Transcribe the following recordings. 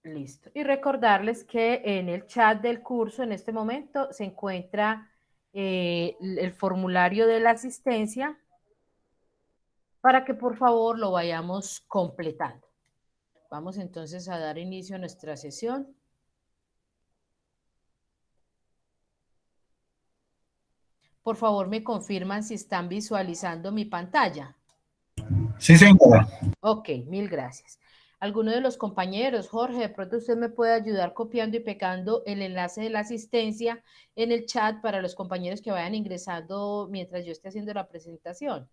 Listo. Y recordarles que en el chat del curso en este momento se encuentra el formulario de la asistencia para que por favor lo vayamos completando. Vamos entonces a dar inicio a nuestra sesión. Por favor, me confirman si están visualizando mi pantalla. Sí, señora. Ok, mil gracias. ¿Alguno de los compañeros, Jorge, de pronto usted me puede ayudar copiando y pegando el enlace de la asistencia en el chat para los compañeros que vayan ingresando mientras yo esté haciendo la presentación?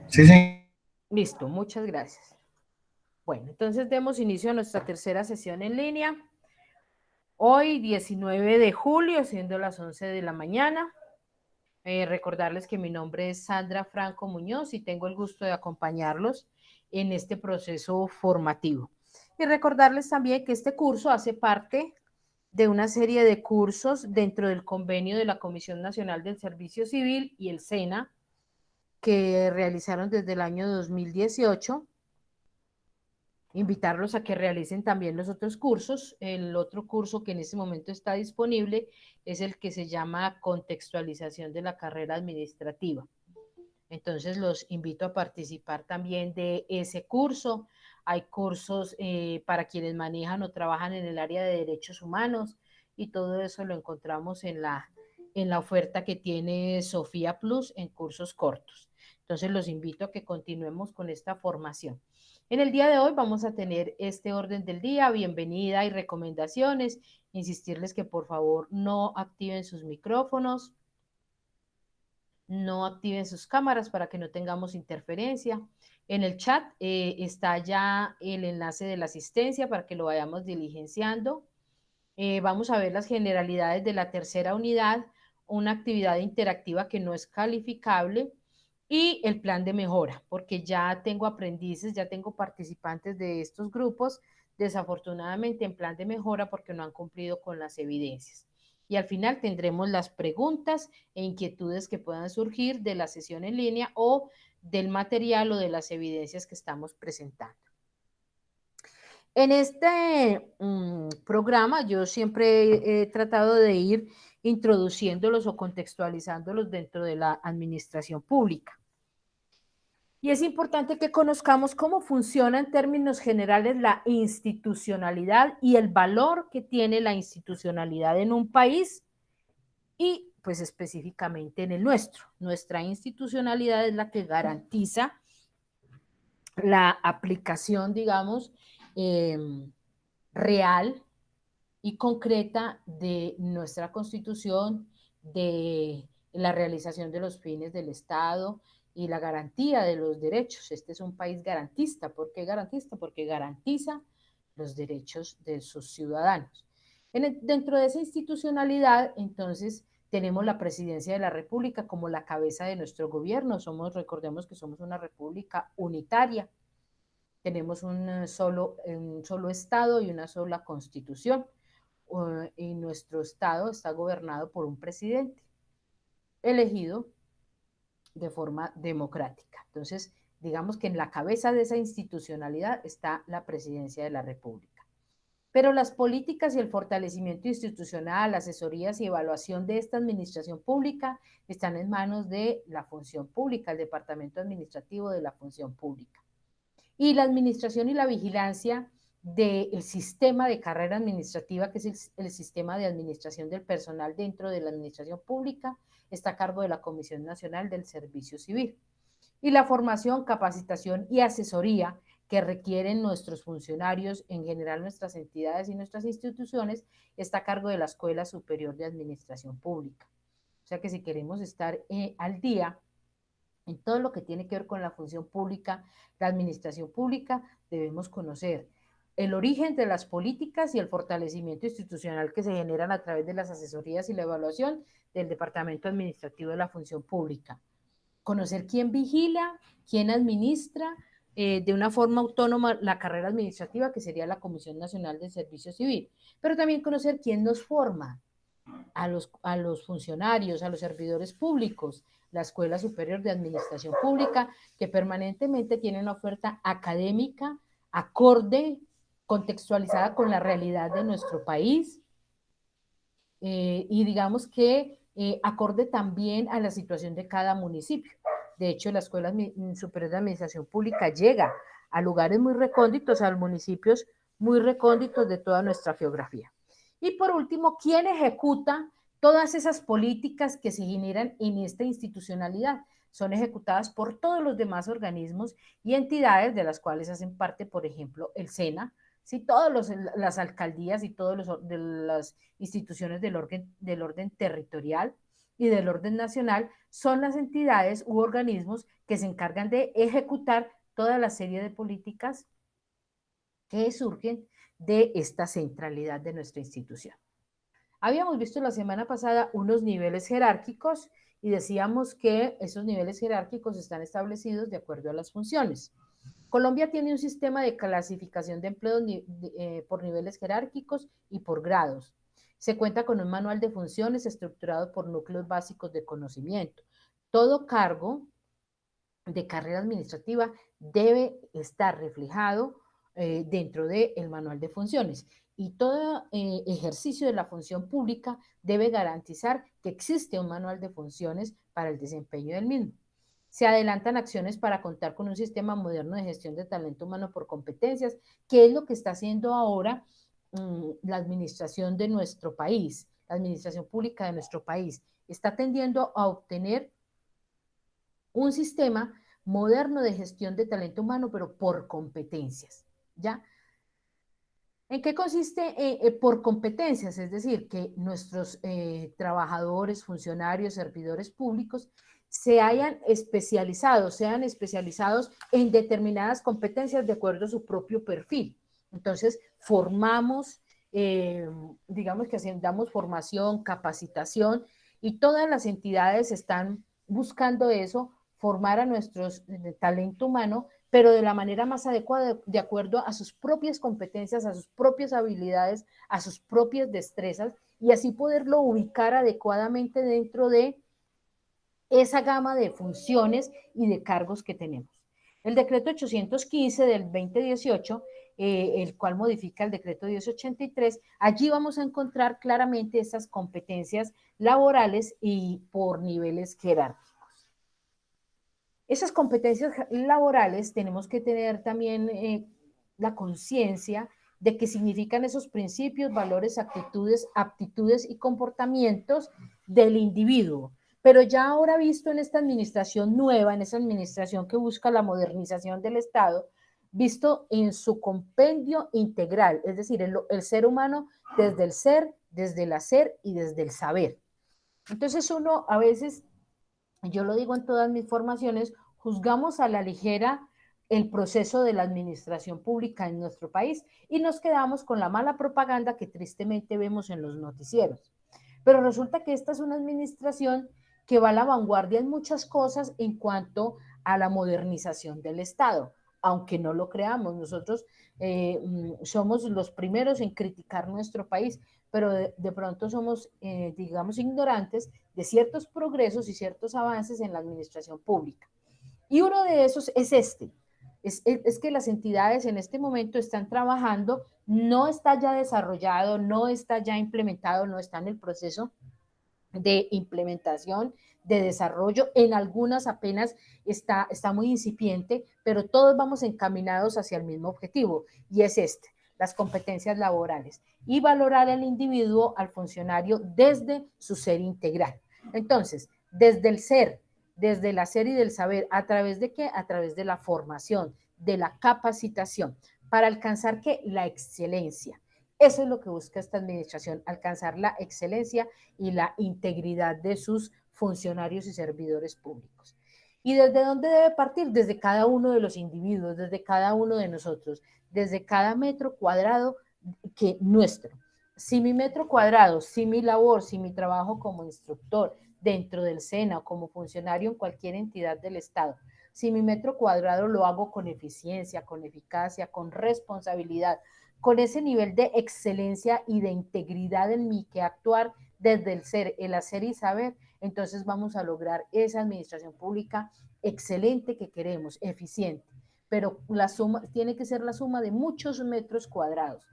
Sí, señora. Listo, muchas gracias. Bueno, entonces demos inicio a nuestra tercera sesión en línea. Hoy, 19 de julio, siendo las 11 de la mañana. Recordarles que mi nombre es Sandra Franco Muñoz y tengo el gusto de acompañarlos en este proceso formativo. Y recordarles también que este curso hace parte de una serie de cursos dentro del convenio de la Comisión Nacional del Servicio Civil y el SENA que realizaron desde el año 2018. Invitarlos a que realicen también los otros cursos. El otro curso que en este momento está disponible es el que se llama Contextualización de la Carrera Administrativa. Entonces los invito a participar también de ese curso. Hay cursos para quienes manejan o trabajan en el área de derechos humanos y todo eso lo encontramos en la oferta que tiene Sofía Plus en cursos cortos. Entonces los invito a que continuemos con esta formación. En el día de hoy vamos a tener este orden del día, bienvenida y recomendaciones. Insistirles que por favor no activen sus micrófonos, no activen sus cámaras para que no tengamos interferencia. En el chat está ya el enlace de la asistencia para que lo vayamos diligenciando. Vamos a ver las generalidades de la tercera unidad, una actividad interactiva que no es calificable y el plan de mejora, porque ya tengo aprendices, ya tengo participantes de estos grupos, desafortunadamente en plan de mejora porque no han cumplido con las evidencias. Y al final tendremos las preguntas e inquietudes que puedan surgir de la sesión en línea o del material o de las evidencias que estamos presentando. En este programa yo siempre he tratado de ir introduciéndolos o contextualizándolos dentro de la administración pública. Y es importante que conozcamos cómo funciona en términos generales la institucionalidad y el valor que tiene la institucionalidad en un país y pues específicamente en el nuestro. Nuestra institucionalidad es la que garantiza la aplicación, digamos, real y concreta de nuestra Constitución, de la realización de los fines del Estado y la garantía de los derechos. Este es un país garantista. ¿Por qué garantista? Porque garantiza los derechos de sus ciudadanos. Dentro de esa institucionalidad, entonces, tenemos la presidencia de la República como la cabeza de nuestro gobierno. Recordemos que somos una república unitaria. Tenemos un solo Estado y una sola Constitución. Y nuestro Estado está gobernado por un presidente elegido de forma democrática. Entonces, digamos que en la cabeza de esa institucionalidad está la presidencia de la República. Pero las políticas y el fortalecimiento institucional, asesorías y evaluación de esta administración pública están en manos de la función pública, el Departamento Administrativo de la Función Pública. Y la administración y la vigilancia del sistema de carrera administrativa, que es el sistema de administración del personal dentro de la administración pública, está a cargo de la Comisión Nacional del Servicio Civil. Y la formación, capacitación y asesoría que requieren nuestros funcionarios, en general nuestras entidades y nuestras instituciones, está a cargo de la Escuela Superior de Administración Pública. O sea que si queremos estar al día en todo lo que tiene que ver con la función pública, la administración pública, debemos conocer el origen de las políticas y el fortalecimiento institucional que se generan a través de las asesorías y la evaluación del Departamento Administrativo de la Función Pública. Conocer quién vigila, quién administra de una forma autónoma la carrera administrativa, que sería la Comisión Nacional del Servicio Civil, pero también conocer quién nos forma, a los funcionarios, a los servidores públicos, la Escuela Superior de Administración Pública, que permanentemente tiene una oferta académica acorde, contextualizada con la realidad de nuestro país, y digamos que acorde también a la situación de cada municipio. De hecho, la Escuela Superior de Administración Pública llega a lugares muy recónditos, a municipios muy recónditos de toda nuestra geografía. Y por último, ¿quién ejecuta todas esas políticas que se generan en esta institucionalidad? Son ejecutadas por todos los demás organismos y entidades de las cuales hacen parte, por ejemplo, el SENA, ¿sí? Todas las alcaldías y todas las instituciones del orden territorial y del orden nacional son las entidades u organismos que se encargan de ejecutar toda la serie de políticas que surgen de esta centralidad de nuestra institución. Habíamos visto la semana pasada unos niveles jerárquicos y decíamos que esos niveles jerárquicos están establecidos de acuerdo a las funciones. Colombia tiene un sistema de clasificación de empleo por niveles jerárquicos y por grados. Se cuenta con un manual de funciones estructurado por núcleos básicos de conocimiento. Todo cargo de carrera administrativa debe estar reflejado dentro del manual de funciones. Y todo ejercicio de la función pública debe garantizar que existe un manual de funciones para el desempeño del mismo. Se adelantan acciones para contar con un sistema moderno de gestión de talento humano por competencias, que es lo que está haciendo ahora la administración de nuestro país, la administración pública de nuestro país. Está tendiendo a obtener un sistema moderno de gestión de talento humano, pero por competencias, ¿ya? ¿En qué consiste por competencias? Es decir, que nuestros trabajadores, funcionarios, servidores públicos sean especializados en determinadas competencias de acuerdo a su propio perfil. Entonces, formamos, digamos que damos formación, capacitación, y todas las entidades están buscando eso, formar a nuestros talento humano, pero de la manera más adecuada, de acuerdo a sus propias competencias, a sus propias habilidades, a sus propias destrezas, y así poderlo ubicar adecuadamente dentro de esa gama de funciones y de cargos que tenemos. El decreto 815 del 2018, el cual modifica el decreto 1083, allí vamos a encontrar claramente estas competencias laborales y por niveles jerárquicos. Esas competencias laborales tenemos que tener también la conciencia de qué significan esos principios, valores, actitudes, aptitudes y comportamientos del individuo. Pero ya ahora visto en esta administración nueva, en esa administración que busca la modernización del Estado, visto en su compendio integral, es decir, el ser humano desde el ser, desde el hacer y desde el saber. Entonces uno a veces, yo lo digo en todas mis formaciones, juzgamos a la ligera el proceso de la administración pública en nuestro país y nos quedamos con la mala propaganda que tristemente vemos en los noticieros. Pero resulta que esta es una administración que va a la vanguardia en muchas cosas en cuanto a la modernización del Estado, aunque no lo creamos. Nosotros somos los primeros en criticar nuestro país, pero de pronto somos, digamos, ignorantes de ciertos progresos y ciertos avances en la administración pública. Y uno de esos es este, es que las entidades en este momento están trabajando, no está ya desarrollado, no está ya implementado, no está en el proceso de implementación, de desarrollo, en algunas apenas está muy incipiente, pero todos vamos encaminados hacia el mismo objetivo, y es este, las competencias laborales, y valorar al individuo, al funcionario, desde su ser integral. Entonces, desde el ser, desde el hacer y del saber, ¿a través de qué? A través de la formación, de la capacitación, para alcanzar ¿qué? La excelencia. Eso es lo que busca esta administración, alcanzar la excelencia y la integridad de sus funcionarios y servidores públicos. ¿Y desde dónde debe partir? Desde cada uno de los individuos, desde cada uno de nosotros, desde cada metro cuadrado que nuestro. Si mi metro cuadrado, si mi labor, si mi trabajo como instructor dentro del SENA o como funcionario en cualquier entidad del Estado, si mi metro cuadrado lo hago con eficiencia, con eficacia, con responsabilidad, con ese nivel de excelencia y de integridad en mí que actuar desde el ser, el hacer y saber, entonces vamos a lograr esa administración pública excelente que queremos, eficiente. Pero la suma tiene que ser la suma de muchos metros cuadrados,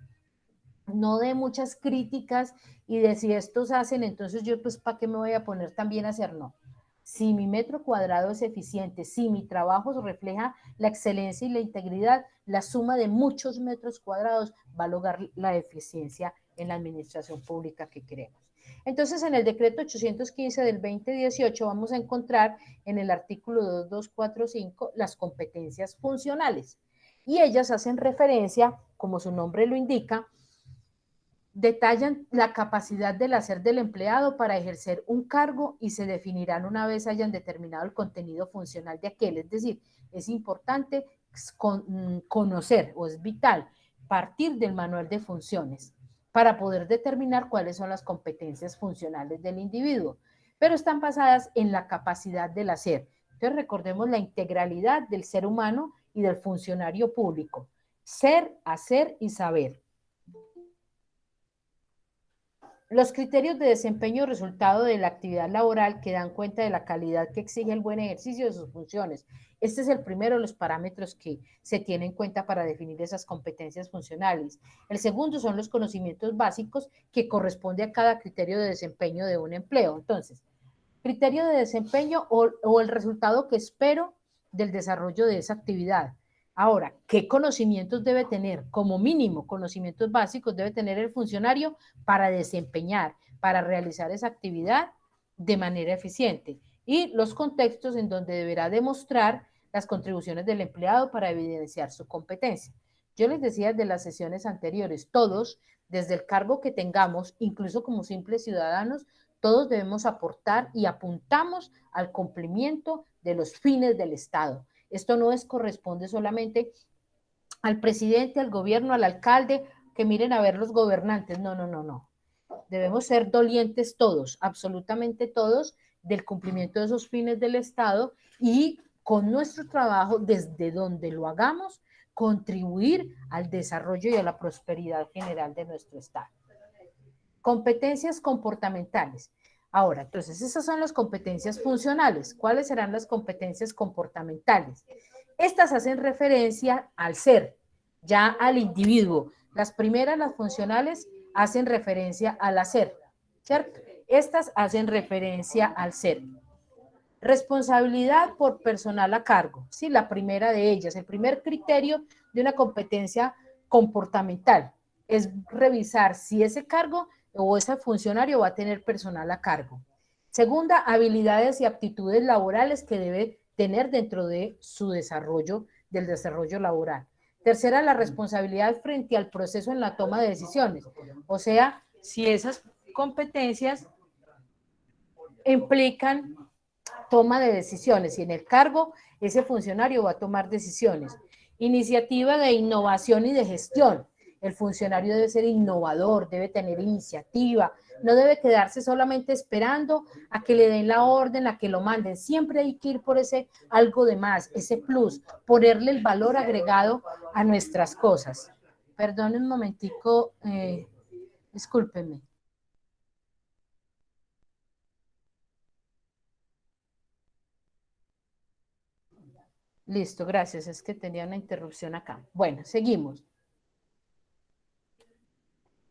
no de muchas críticas y de si estos hacen, entonces yo pues ¿para qué me voy a poner también a hacer? No. Si mi metro cuadrado es eficiente, si mi trabajo refleja la excelencia y la integridad, la suma de muchos metros cuadrados va a lograr la eficiencia en la administración pública que queremos. Entonces, en el decreto 815 del 2018 vamos a encontrar en el artículo 2245 las competencias funcionales. Y ellas hacen referencia, como su nombre lo indica, detallan la capacidad del hacer del empleado para ejercer un cargo y se definirán una vez hayan determinado el contenido funcional de aquel. Es decir, es importante conocer, o es vital, partir del manual de funciones para poder determinar cuáles son las competencias funcionales del individuo, pero están basadas en la capacidad del hacer. Entonces recordemos la integralidad del ser humano y del funcionario público: ser, hacer y saber. Los criterios de desempeño resultado de la actividad laboral que dan cuenta de la calidad que exige el buen ejercicio de sus funciones. Este es el primero de los parámetros que se tienen en cuenta para definir esas competencias funcionales. El segundo son los conocimientos básicos que corresponde a cada criterio de desempeño de un empleo. Entonces, criterio de desempeño o el resultado que espero del desarrollo de esa actividad. Ahora, ¿qué conocimientos debe tener? Como mínimo, conocimientos básicos debe tener el funcionario para desempeñar, para realizar esa actividad de manera eficiente. Y los contextos en donde deberá demostrar las contribuciones del empleado para evidenciar su competencia. Yo les decía desde las sesiones anteriores, todos, desde el cargo que tengamos, incluso como simples ciudadanos, todos debemos aportar y apuntamos al cumplimiento de los fines del Estado. Esto no corresponde solamente al presidente, al gobierno, al alcalde, que miren a ver los gobernantes. No, no, no, no. Debemos ser dolientes todos, absolutamente todos, del cumplimiento de esos fines del Estado y con nuestro trabajo, desde donde lo hagamos, contribuir al desarrollo y a la prosperidad general de nuestro Estado. Competencias comportamentales. Ahora, entonces, esas son las competencias funcionales. ¿Cuáles serán las competencias comportamentales? Estas hacen referencia al ser, ya al individuo. Las primeras, las funcionales, hacen referencia al hacer, ¿cierto? Estas hacen referencia al ser. Responsabilidad por personal a cargo, ¿sí? La primera de ellas, el primer criterio de una competencia comportamental es revisar si ese cargo o ese funcionario va a tener personal a cargo. Segunda, habilidades y aptitudes laborales que debe tener dentro de su desarrollo, del desarrollo laboral. Tercera, la responsabilidad frente al proceso en la toma de decisiones. O sea, si esas competencias implican toma de decisiones y en el cargo ese funcionario va a tomar decisiones. Iniciativa de innovación y de gestión. El funcionario debe ser innovador, debe tener iniciativa, no debe quedarse solamente esperando a que le den la orden, a que lo manden. Siempre hay que ir por ese algo de más, ese plus, ponerle el valor agregado a nuestras cosas. Perdón un momentico, discúlpenme. Listo, gracias. Es que tenía una interrupción acá. Bueno, seguimos.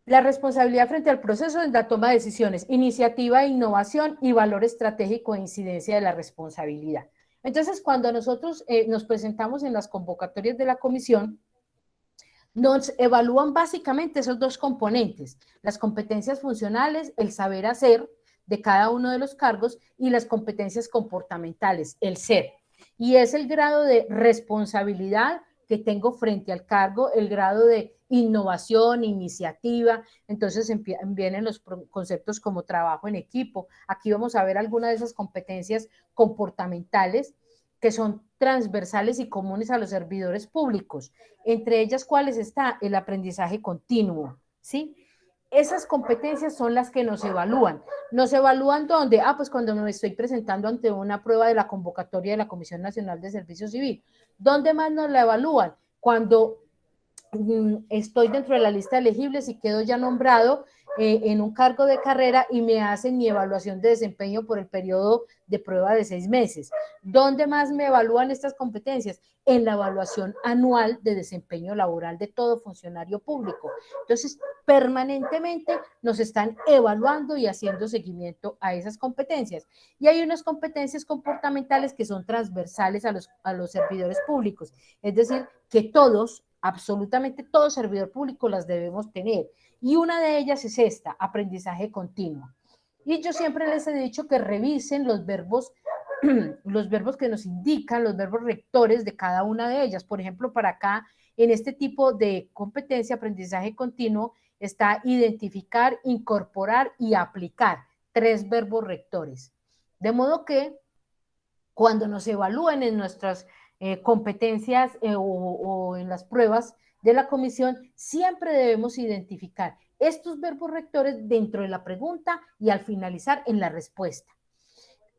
La responsabilidad frente al proceso es la toma de decisiones, iniciativa, innovación y valor estratégico e incidencia de la responsabilidad. Entonces, cuando nosotros nos presentamos en las convocatorias de la comisión, nos evalúan básicamente esos dos componentes, las competencias funcionales, el saber hacer de cada uno de los cargos y las competencias comportamentales, el ser. Y es el grado de responsabilidad que tengo frente al cargo, el grado de innovación, iniciativa, entonces vienen los conceptos como trabajo en equipo. Aquí vamos a ver algunas de esas competencias comportamentales que son transversales y comunes a los servidores públicos, entre ellas cuáles está el aprendizaje continuo, ¿sí? Esas competencias son las que nos evalúan. ¿Nos evalúan dónde? Pues cuando me estoy presentando ante una prueba de la convocatoria de la Comisión Nacional de Servicio Civil. ¿Dónde más nos la evalúan? Cuando estoy dentro de la lista de elegibles y quedo ya nombrado en un cargo de carrera y me hacen mi evaluación de desempeño por el periodo de prueba de 6 meses. ¿Dónde más me evalúan estas competencias? En la evaluación anual de desempeño laboral de todo funcionario público. Entonces, permanentemente nos están evaluando y haciendo seguimiento a esas competencias. Y hay unas competencias comportamentales que son transversales a los servidores públicos, es decir, que todos, absolutamente todo servidor público las debemos tener. Y una de ellas es esta, aprendizaje continuo. Y yo siempre les he dicho que revisen los verbos que nos indican, los verbos rectores de cada una de ellas. Por ejemplo, para acá, en este tipo de competencia, aprendizaje continuo, está identificar, incorporar y aplicar, 3 verbos rectores. De modo que cuando nos evalúen en nuestras competencias o en las pruebas de la comisión, siempre debemos identificar estos verbos rectores dentro de la pregunta y al finalizar en la respuesta.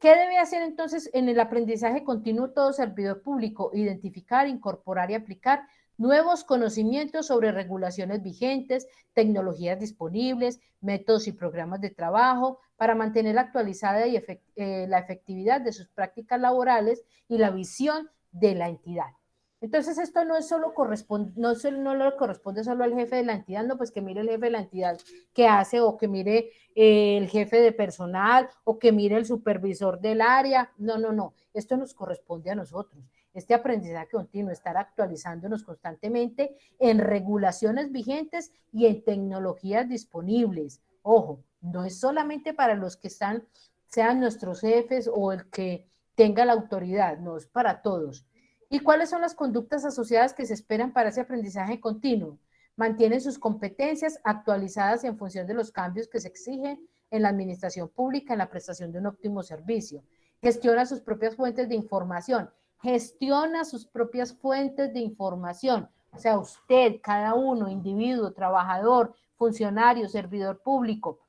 ¿Qué debe hacer entonces en el aprendizaje continuo todo servidor público? Identificar, incorporar y aplicar nuevos conocimientos sobre regulaciones vigentes, tecnologías disponibles, métodos y programas de trabajo para mantener actualizada la efectividad de sus prácticas laborales y la visión de la entidad. Entonces esto no es solo no le corresponde solo al jefe de la entidad, no, pues que mire el jefe de la entidad qué hace o que mire el jefe de personal o que mire el supervisor del área. No, no, no. Esto nos corresponde a nosotros. Este aprendizaje continuo, estar actualizándonos constantemente en regulaciones vigentes y en tecnologías disponibles. Ojo, no es solamente para los que están, sean nuestros jefes o el que tenga la autoridad, no es para todos. ¿Y cuáles son las conductas asociadas que se esperan para ese aprendizaje continuo? Mantienen sus competencias actualizadas en función de los cambios que se exigen en la administración pública en la prestación de un óptimo servicio. Gestiona sus propias fuentes de información. Gestiona sus propias fuentes de información. O sea, usted, cada uno, individuo, trabajador, funcionario, servidor público,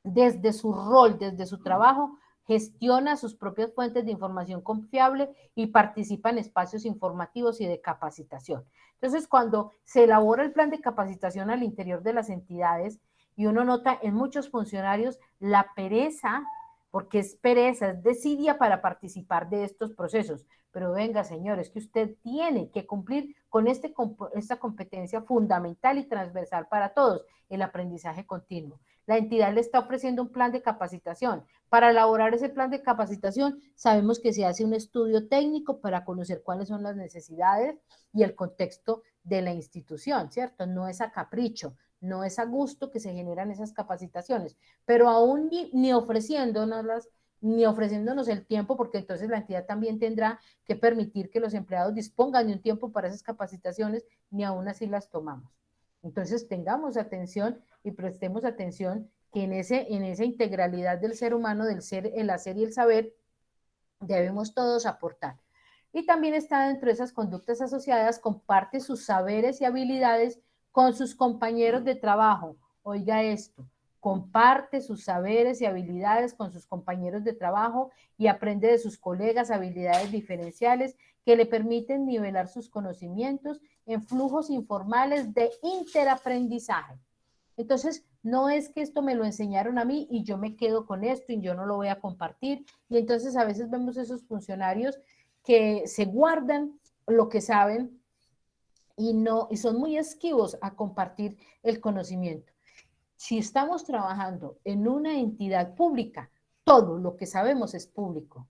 desde su rol, desde su trabajo, gestiona sus propias fuentes de información confiable y participa en espacios informativos y de capacitación. Entonces, cuando se elabora el plan de capacitación al interior de las entidades y uno nota en muchos funcionarios la pereza, porque es pereza, es desidia para participar de estos procesos. Pero venga, señores, que usted tiene que cumplir con esta competencia fundamental y transversal para todos, el aprendizaje continuo. La entidad le está ofreciendo un plan de capacitación. Para elaborar ese plan de capacitación, sabemos que se hace un estudio técnico para conocer cuáles son las necesidades y el contexto de la institución, ¿cierto? No es a capricho, no es a gusto que se generan esas capacitaciones, pero aún ni ofreciéndonoslas, ni ofreciéndonos el tiempo, porque entonces la entidad también tendrá que permitir que los empleados dispongan de un tiempo para esas capacitaciones, ni aún así las tomamos. Entonces tengamos atención y prestemos atención que en esa integralidad del ser humano, del ser, el hacer y el saber, debemos todos aportar. Y también está dentro de esas conductas asociadas, comparte sus saberes y habilidades con sus compañeros de trabajo. Oiga esto, comparte sus saberes y habilidades con sus compañeros de trabajo y aprende de sus colegas habilidades diferenciales que le permiten nivelar sus conocimientos en flujos informales de interaprendizaje. Entonces, no es que esto me lo enseñaron a mí y yo me quedo con esto y yo no lo voy a compartir. Y entonces a veces vemos esos funcionarios que se guardan lo que saben y no y son muy esquivos a compartir el conocimiento. Si estamos trabajando en una entidad pública, todo lo que sabemos es público.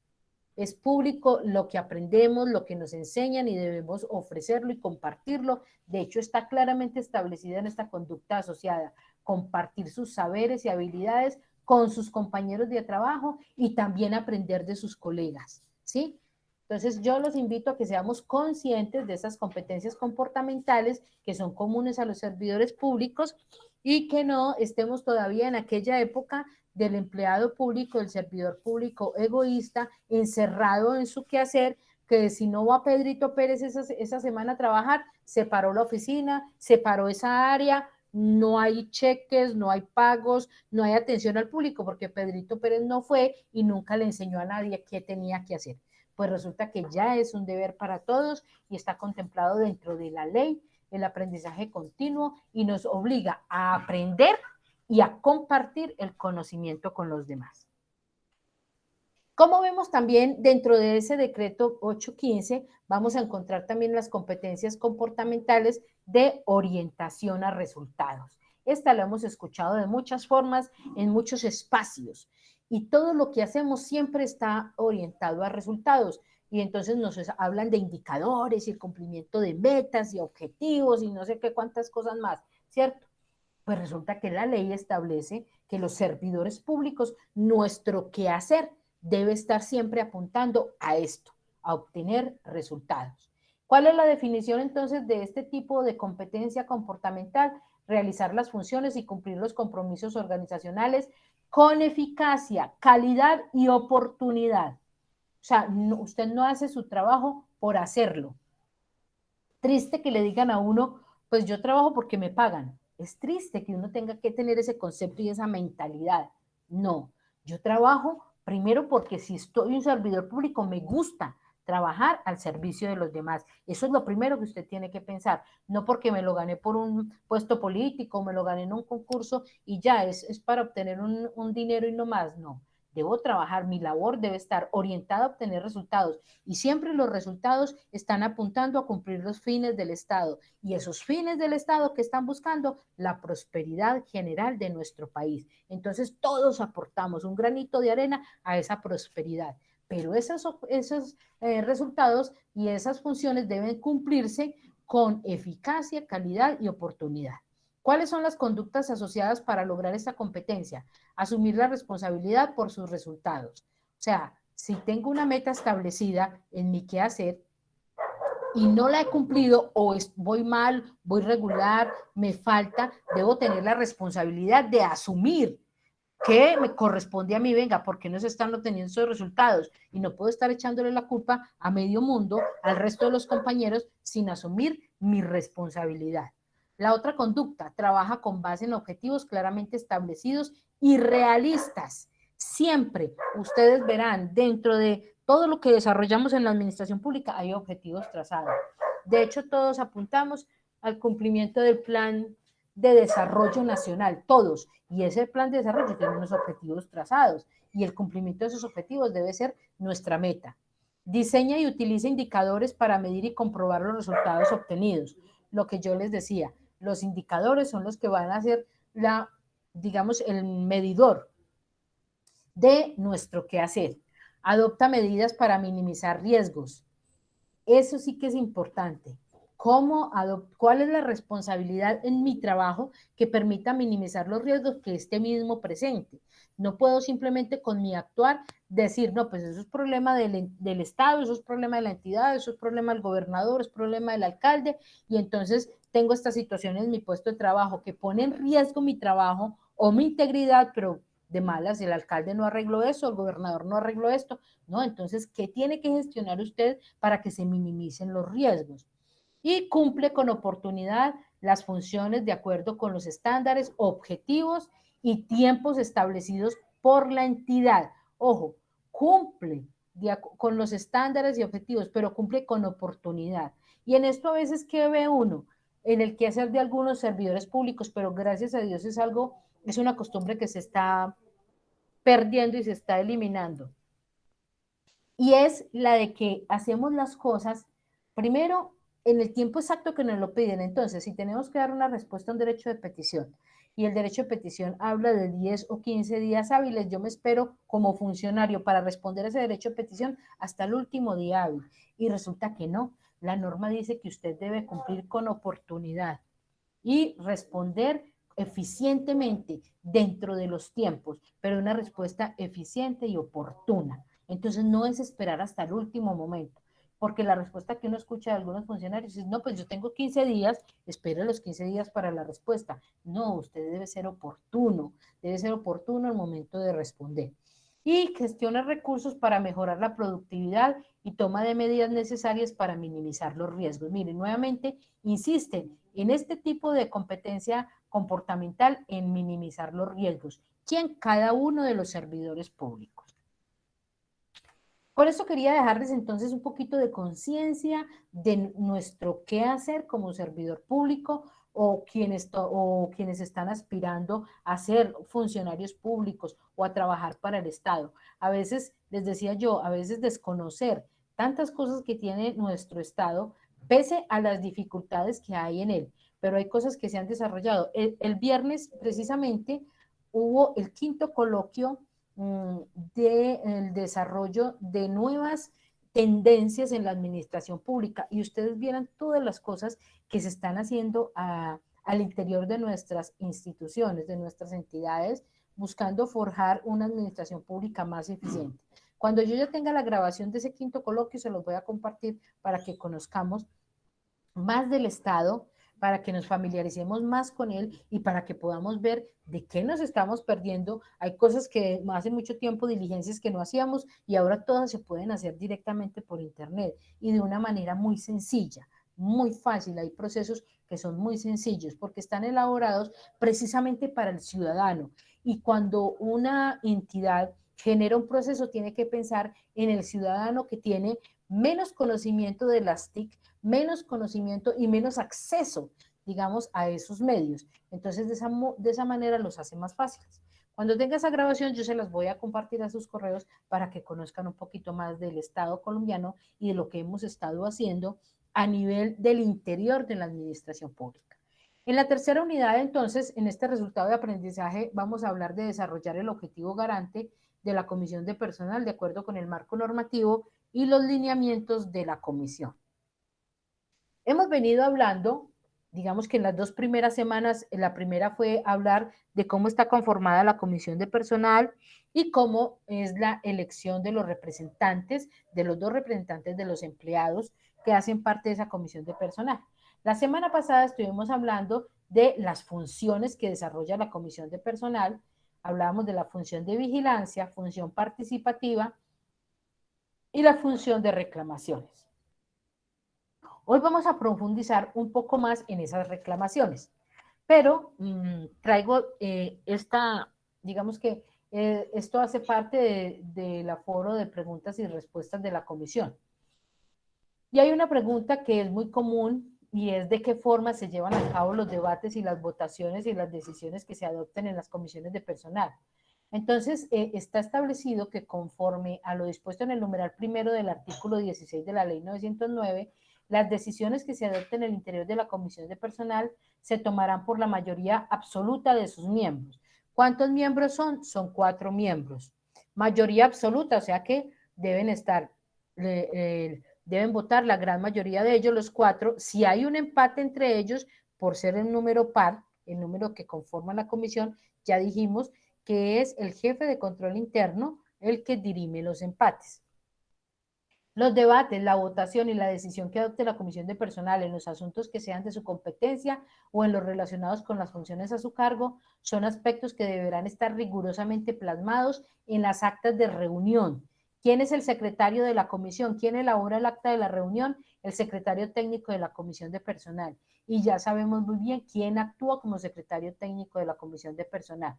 Es público lo que aprendemos, lo que nos enseñan y debemos ofrecerlo y compartirlo. De hecho, está claramente establecida en esta conducta asociada, compartir sus saberes y habilidades con sus compañeros de trabajo y también aprender de sus colegas, ¿sí? Entonces, yo los invito a que seamos conscientes de esas competencias comportamentales que son comunes a los servidores públicos y que no estemos todavía en aquella época del empleado público, del servidor público egoísta, encerrado en su quehacer, que si no va Pedrito Pérez esa semana a trabajar, se paró la oficina, se paró esa área, no hay cheques, no hay pagos, no hay atención al público, porque Pedrito Pérez no fue y nunca le enseñó a nadie qué tenía que hacer. Pues resulta que ya es un deber para todos y está contemplado dentro de la ley el aprendizaje continuo y nos obliga a aprender y a compartir el conocimiento con los demás. Como vemos también dentro de ese decreto 815, vamos a encontrar también las competencias comportamentales de orientación a resultados. Esta la hemos escuchado de muchas formas, en muchos espacios, y todo lo que hacemos siempre está orientado a resultados. Y entonces nos hablan de indicadores y el cumplimiento de metas y objetivos y no sé qué cuántas cosas más, ¿cierto? Pues resulta que la ley establece que los servidores públicos, nuestro quehacer debe estar siempre apuntando a esto, a obtener resultados. ¿Cuál es la definición entonces de este tipo de competencia comportamental? Realizar las funciones y cumplir los compromisos organizacionales con eficacia, calidad y oportunidad. O sea, no, usted no hace su trabajo por hacerlo. Triste que le digan a uno, pues yo trabajo porque me pagan. Es triste que uno tenga que tener ese concepto y esa mentalidad. No, yo trabajo primero porque si estoy un servidor público me gusta trabajar al servicio de los demás. Eso es lo primero que usted tiene que pensar. No porque me lo gané por un puesto político, me lo gané en un concurso y ya es para obtener un dinero y no más. No, debo trabajar, mi labor debe estar orientada a obtener resultados y siempre los resultados están apuntando a cumplir los fines del Estado y esos fines del Estado que están buscando la prosperidad general de nuestro país. Entonces todos aportamos un granito de arena a esa prosperidad, pero esos resultados y esas funciones deben cumplirse con eficacia, calidad y oportunidad. ¿Cuáles son las conductas asociadas para lograr esta competencia? Asumir la responsabilidad por sus resultados. O sea, si tengo una meta establecida en mi quehacer y no la he cumplido o voy mal, voy regular, me falta, debo tener la responsabilidad de asumir que me corresponde a mí, venga, ¿por qué no se están obteniendo esos resultados? Y no puedo estar echándole la culpa a medio mundo, al resto de los compañeros, sin asumir mi responsabilidad. La otra conducta trabaja con base en objetivos claramente establecidos y realistas. Siempre ustedes verán dentro de todo lo que desarrollamos en la administración pública hay objetivos trazados. De hecho, todos apuntamos al cumplimiento del plan de desarrollo nacional, todos. Y ese plan de desarrollo tiene unos objetivos trazados y el cumplimiento de esos objetivos debe ser nuestra meta. Diseña y utiliza indicadores para medir y comprobar los resultados obtenidos. Lo que yo les decía, los indicadores son los que van a ser digamos, el medidor de nuestro quehacer. Adopta medidas para minimizar riesgos. Eso sí que es importante. ¿Cuál es la responsabilidad en mi trabajo que permita minimizar los riesgos que este mismo presente? No puedo simplemente con mi actuar decir, no, pues eso es problema del Estado, eso es problema de la entidad, eso es problema del gobernador, es problema del alcalde, y entonces tengo esta situación en mi puesto de trabajo que pone en riesgo mi trabajo o mi integridad, pero de malas, el alcalde no arregló eso, el gobernador no arregló esto, ¿no? Entonces, ¿qué tiene que gestionar usted para que se minimicen los riesgos? Y cumple con oportunidad las funciones de acuerdo con los estándares, objetivos y tiempos establecidos por la entidad. Ojo, cumple con los estándares y objetivos, pero cumple con oportunidad. Y en esto a veces, ¿qué ve uno? En el quehacer de algunos servidores públicos, pero gracias a Dios es una costumbre que se está perdiendo y se está eliminando. Y es la de que hacemos las cosas primero en el tiempo exacto que nos lo piden. Entonces, si tenemos que dar una respuesta a un derecho de petición y el derecho de petición habla de 10 o 15 días hábiles, yo me espero como funcionario para responder a ese derecho de petición hasta el último día hábil. Y resulta que no. La norma dice que usted debe cumplir con oportunidad y responder eficientemente dentro de los tiempos, pero una respuesta eficiente y oportuna. Entonces no es esperar hasta el último momento, porque la respuesta que uno escucha de algunos funcionarios es, no, pues yo tengo 15 días, espero los 15 días para la respuesta. No, usted debe ser oportuno el momento de responder. Y gestiona recursos para mejorar la productividad y toma de medidas necesarias para minimizar los riesgos. Miren, nuevamente insisten en este tipo de competencia comportamental en minimizar los riesgos. ¿Quién? Cada uno de los servidores públicos. Por eso quería dejarles entonces un poquito de conciencia de nuestro qué hacer como servidor público o quienes están aspirando a ser funcionarios públicos o a trabajar para el Estado. A veces, les decía yo, a veces desconocer tantas cosas que tiene nuestro Estado, pese a las dificultades que hay en él, pero hay cosas que se han desarrollado. El viernes, precisamente, hubo el quinto coloquio del desarrollo de nuevas tendencias en la administración pública y ustedes vieran todas las cosas que se están haciendo al interior de nuestras instituciones, de nuestras entidades, buscando forjar una administración pública más eficiente. Cuando yo ya tenga la grabación de ese quinto coloquio, se los voy a compartir para que conozcamos más del Estado, para que nos familiaricemos más con él y para que podamos ver de qué nos estamos perdiendo. Hay cosas que hace mucho tiempo, diligencias que no hacíamos y ahora todas se pueden hacer directamente por Internet y de una manera muy sencilla, muy fácil. Hay procesos que son muy sencillos porque están elaborados precisamente para el ciudadano. Y cuando una entidad genera un proceso, tiene que pensar en el ciudadano que tiene menos conocimiento de las TIC, menos conocimiento y menos acceso, digamos, a esos medios. Entonces, de esa manera los hace más fáciles. Cuando tenga esa grabación, yo se las voy a compartir a sus correos para que conozcan un poquito más del Estado colombiano y de lo que hemos estado haciendo a nivel del interior de la administración pública. En la tercera unidad, entonces, en este resultado de aprendizaje, vamos a hablar de desarrollar el objetivo garante de la comisión de personal de acuerdo con el marco normativo y los lineamientos de la comisión. Hemos venido hablando, digamos que en las dos primeras semanas, la primera fue hablar de cómo está conformada la comisión de personal y cómo es la elección de los representantes, de los dos representantes de los empleados que hacen parte de esa comisión de personal. La semana pasada estuvimos hablando de las funciones que desarrolla la comisión de personal. Hablábamos de la función de vigilancia, función participativa y la función de reclamaciones. Hoy vamos a profundizar un poco más en esas reclamaciones, pero traigo digamos que esto hace parte del aforo de preguntas y respuestas de la comisión. Y hay una pregunta que es muy común y es de qué forma se llevan a cabo los debates y las votaciones y las decisiones que se adopten en las comisiones de personal. Entonces, está establecido que conforme a lo dispuesto en el numeral primero del artículo 16 de la ley 909, las decisiones que se adopten en el interior de la comisión de personal se tomarán por la mayoría absoluta de sus miembros. ¿Cuántos miembros son? Son 4 miembros. Mayoría absoluta, o sea que deben estar, deben votar la gran mayoría de ellos, los 4. Si hay un empate entre ellos, por ser el número par, el número que conforma la comisión, ya dijimos que es el jefe de control interno el que dirime los empates. Los debates, la votación y la decisión que adopte la comisión de personal en los asuntos que sean de su competencia o en los relacionados con las funciones a su cargo son aspectos que deberán estar rigurosamente plasmados en las actas de reunión. ¿Quién es el secretario de la comisión? ¿Quién elabora el acta de la reunión? El secretario técnico de la comisión de personal. Y ya sabemos muy bien quién actúa como secretario técnico de la comisión de personal.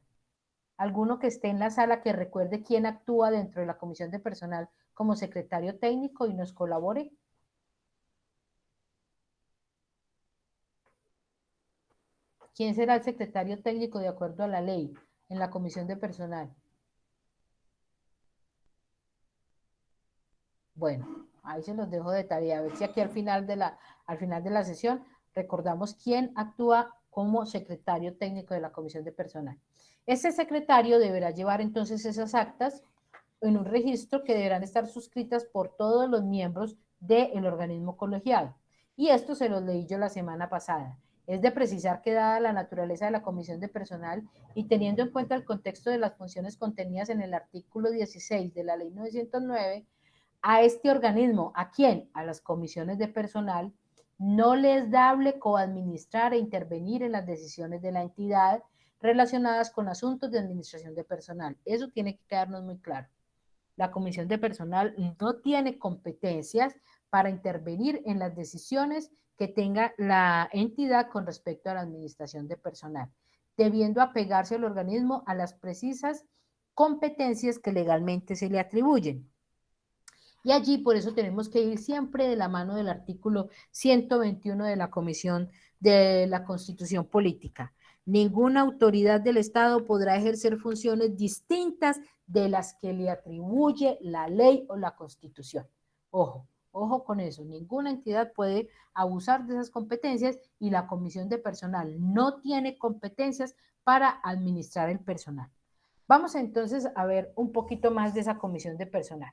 Alguno que esté en la sala que recuerde quién actúa dentro de la comisión de personal como secretario técnico y nos colabore. ¿Quién será el secretario técnico de acuerdo a la ley en la comisión de personal? Bueno, ahí se los dejo de tarea. A ver si aquí al final de la sesión recordamos quién actúa como secretario técnico de la comisión de personal. Ese secretario deberá llevar entonces esas actas en un registro que deberán estar suscritas por todos los miembros del organismo colegiado. Y esto se los leí yo la semana pasada. Es de precisar que dada la naturaleza de la comisión de personal y teniendo en cuenta el contexto de las funciones contenidas en el artículo 16 de la ley 909, a este organismo, ¿a quién? A las comisiones de personal, no les es dable coadministrar e intervenir en las decisiones de la entidad relacionadas con asuntos de administración de personal. Eso tiene que quedarnos muy claro. La comisión de personal no tiene competencias para intervenir en las decisiones que tenga la entidad con respecto a la administración de personal, debiendo apegarse al organismo a las precisas competencias que legalmente se le atribuyen. Y allí por eso tenemos que ir siempre de la mano del artículo 121 de la Comisión de la Constitución Política. Ninguna autoridad del Estado podrá ejercer funciones distintas de las que le atribuye la ley o la Constitución. Ojo, ojo con eso. Ninguna entidad puede abusar de esas competencias y la Comisión de Personal no tiene competencias para administrar el personal. Vamos entonces a ver un poquito más de esa Comisión de Personal.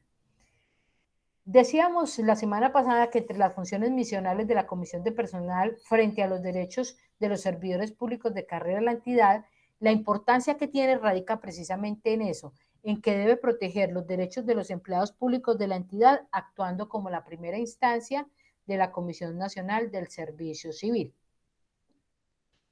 Decíamos la semana pasada que entre las funciones misionales de la Comisión de Personal frente a los derechos de los servidores públicos de carrera de la entidad, la importancia que tiene radica precisamente en eso, en que debe proteger los derechos de los empleados públicos de la entidad, actuando como la primera instancia de la Comisión Nacional del Servicio Civil.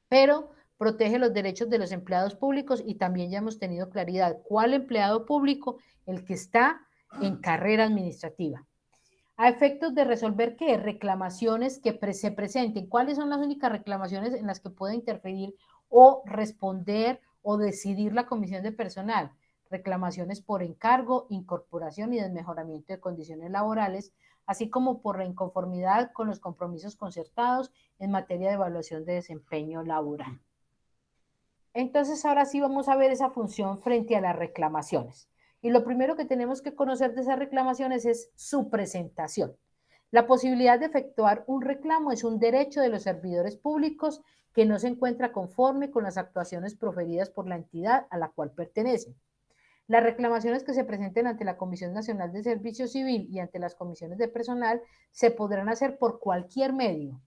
Pero protege los derechos de los empleados públicos y también ya hemos tenido claridad. ¿Cuál empleado público? El que está en carrera administrativa. A efectos de resolver qué reclamaciones que se presenten, cuáles son las únicas reclamaciones en las que puede interferir o responder o decidir la comisión de personal, reclamaciones por encargo, incorporación y desmejoramiento de condiciones laborales, así como por la inconformidad con los compromisos concertados en materia de evaluación de desempeño laboral. Entonces, ahora sí vamos a ver esa función frente a las reclamaciones. Y lo primero que tenemos que conocer de esas reclamaciones es su presentación. La posibilidad de efectuar un reclamo es un derecho de los servidores públicos que no se encuentra conforme con las actuaciones proferidas por la entidad a la cual pertenecen. Las reclamaciones que se presenten ante la Comisión Nacional de Servicio Civil y ante las comisiones de personal se podrán hacer por cualquier medio,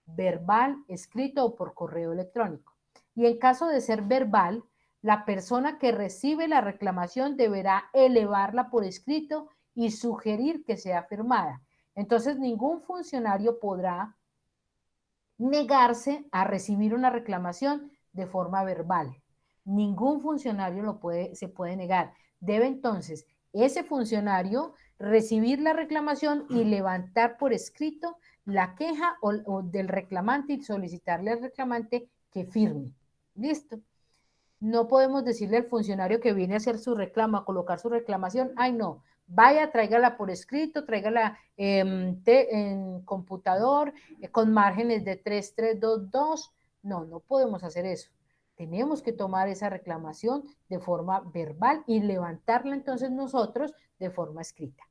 verbal, escrito o por correo electrónico. Y en caso de ser verbal, la persona que recibe la reclamación deberá elevarla por escrito y sugerir que sea firmada. Entonces, ningún funcionario podrá negarse a recibir una reclamación de forma verbal. Ningún funcionario se puede negar. Debe entonces ese funcionario recibir la reclamación y levantar por escrito la queja o del reclamante y solicitarle al reclamante que firme. Listo. No podemos decirle al funcionario que viene a hacer su reclamo, a colocar su reclamación, ay no, vaya, tráigala por escrito, tráigala en computador, con márgenes de 3322. No, no podemos hacer eso. Tenemos que tomar esa reclamación de forma verbal y levantarla entonces nosotros de forma escrita.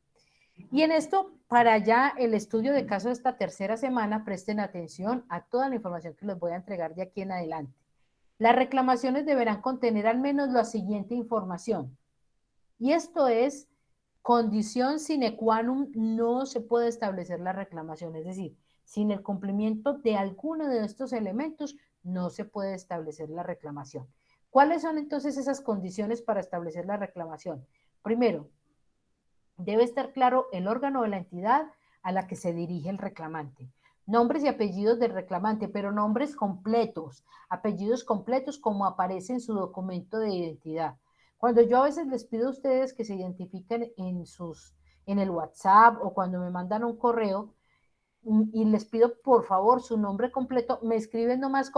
Y en esto, para ya el estudio de caso de esta tercera semana, presten atención a toda la información que les voy a entregar de aquí en adelante. Las reclamaciones deberán contener al menos la siguiente información. Y esto es condición sine qua non, no se puede establecer la reclamación. Es decir, sin el cumplimiento de alguno de estos elementos, no se puede establecer la reclamación. ¿Cuáles son entonces esas condiciones para establecer la reclamación? Primero, debe estar claro el órgano o la entidad a la que se dirige el reclamante. Nombres y apellidos del reclamante, pero nombres completos, apellidos completos como aparece en su documento de identidad. Cuando yo a veces les pido a ustedes que se identifiquen en el WhatsApp o cuando me mandan un correo y les pido por favor su nombre completo, me escriben nomás,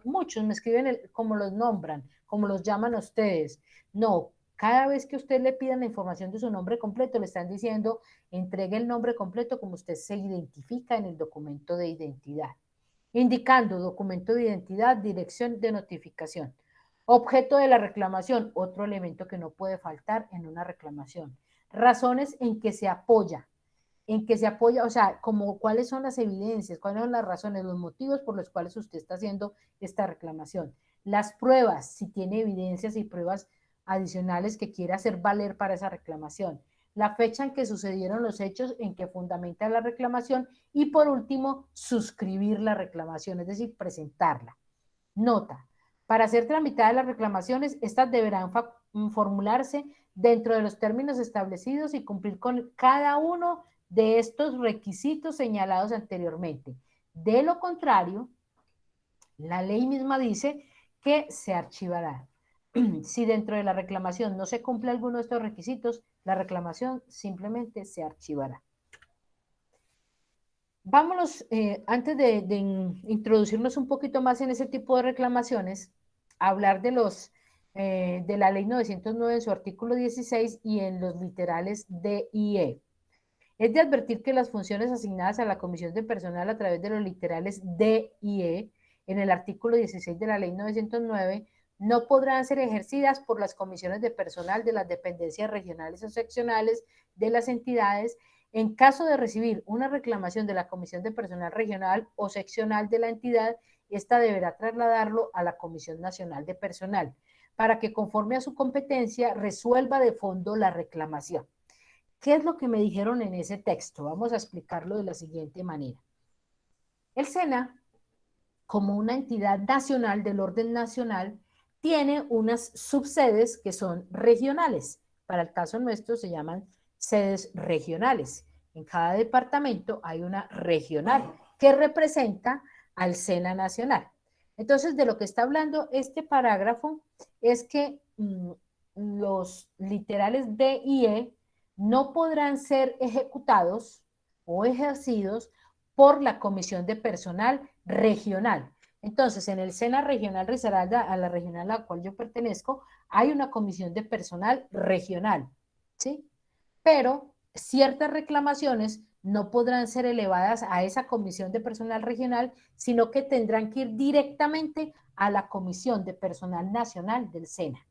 muchos me escriben como los nombran, como los llaman a ustedes. No, cada vez que usted le pidan la información de su nombre completo, le están diciendo, entregue el nombre completo como usted se identifica en el documento de identidad, indicando documento de identidad, dirección de notificación. Objeto de la reclamación, otro elemento que no puede faltar en una reclamación. Razones en que se apoya, o sea, como cuáles son las evidencias, cuáles son las razones, los motivos por los cuales usted está haciendo esta reclamación. Las pruebas, si tiene evidencias y pruebas adicionales que quiera hacer valer para esa reclamación. La fecha en que sucedieron los hechos en que fundamenta la reclamación y por último, suscribir la reclamación, es decir, presentarla. Nota, para ser tramitadas las reclamaciones, estas deberán formularse dentro de los términos establecidos y cumplir con cada uno de estos requisitos señalados anteriormente. De lo contrario, la ley misma dice que se archivará. Si dentro de la reclamación no se cumple alguno de estos requisitos, la reclamación simplemente se archivará. Vámonos, antes de introducirnos un poquito más en ese tipo de reclamaciones, a hablar de la ley 909 en su artículo 16 y en los literales D y E. Es de advertir que las funciones asignadas a la Comisión de Personal a través de los literales D y E en el artículo 16 de la Ley 909 no podrán ser ejercidas por las comisiones de personal de las dependencias regionales o seccionales de las entidades en caso de recibir una reclamación de la Comisión de Personal Regional o Seccional de la entidad. Esta deberá trasladarlo a la Comisión Nacional de Personal para que, conforme a su competencia, resuelva de fondo la reclamación. ¿Qué es lo que me dijeron en ese texto? Vamos a explicarlo de la siguiente manera. El SENA, como una entidad nacional del orden nacional, tiene unas subsedes que son regionales. Para el caso nuestro se llaman sedes regionales. En cada departamento hay una regional que representa al SENA nacional. Entonces, de lo que está hablando este parágrafo es que los literales D y E no podrán ser ejecutados o ejercidos por la Comisión de Personal Regional. Entonces, en el SENA Regional Risaralda, a la regional a la cual yo pertenezco, hay una comisión de personal regional, ¿sí? Pero ciertas reclamaciones no podrán ser elevadas a esa comisión de personal regional, sino que tendrán que ir directamente a la comisión de personal nacional del SENA.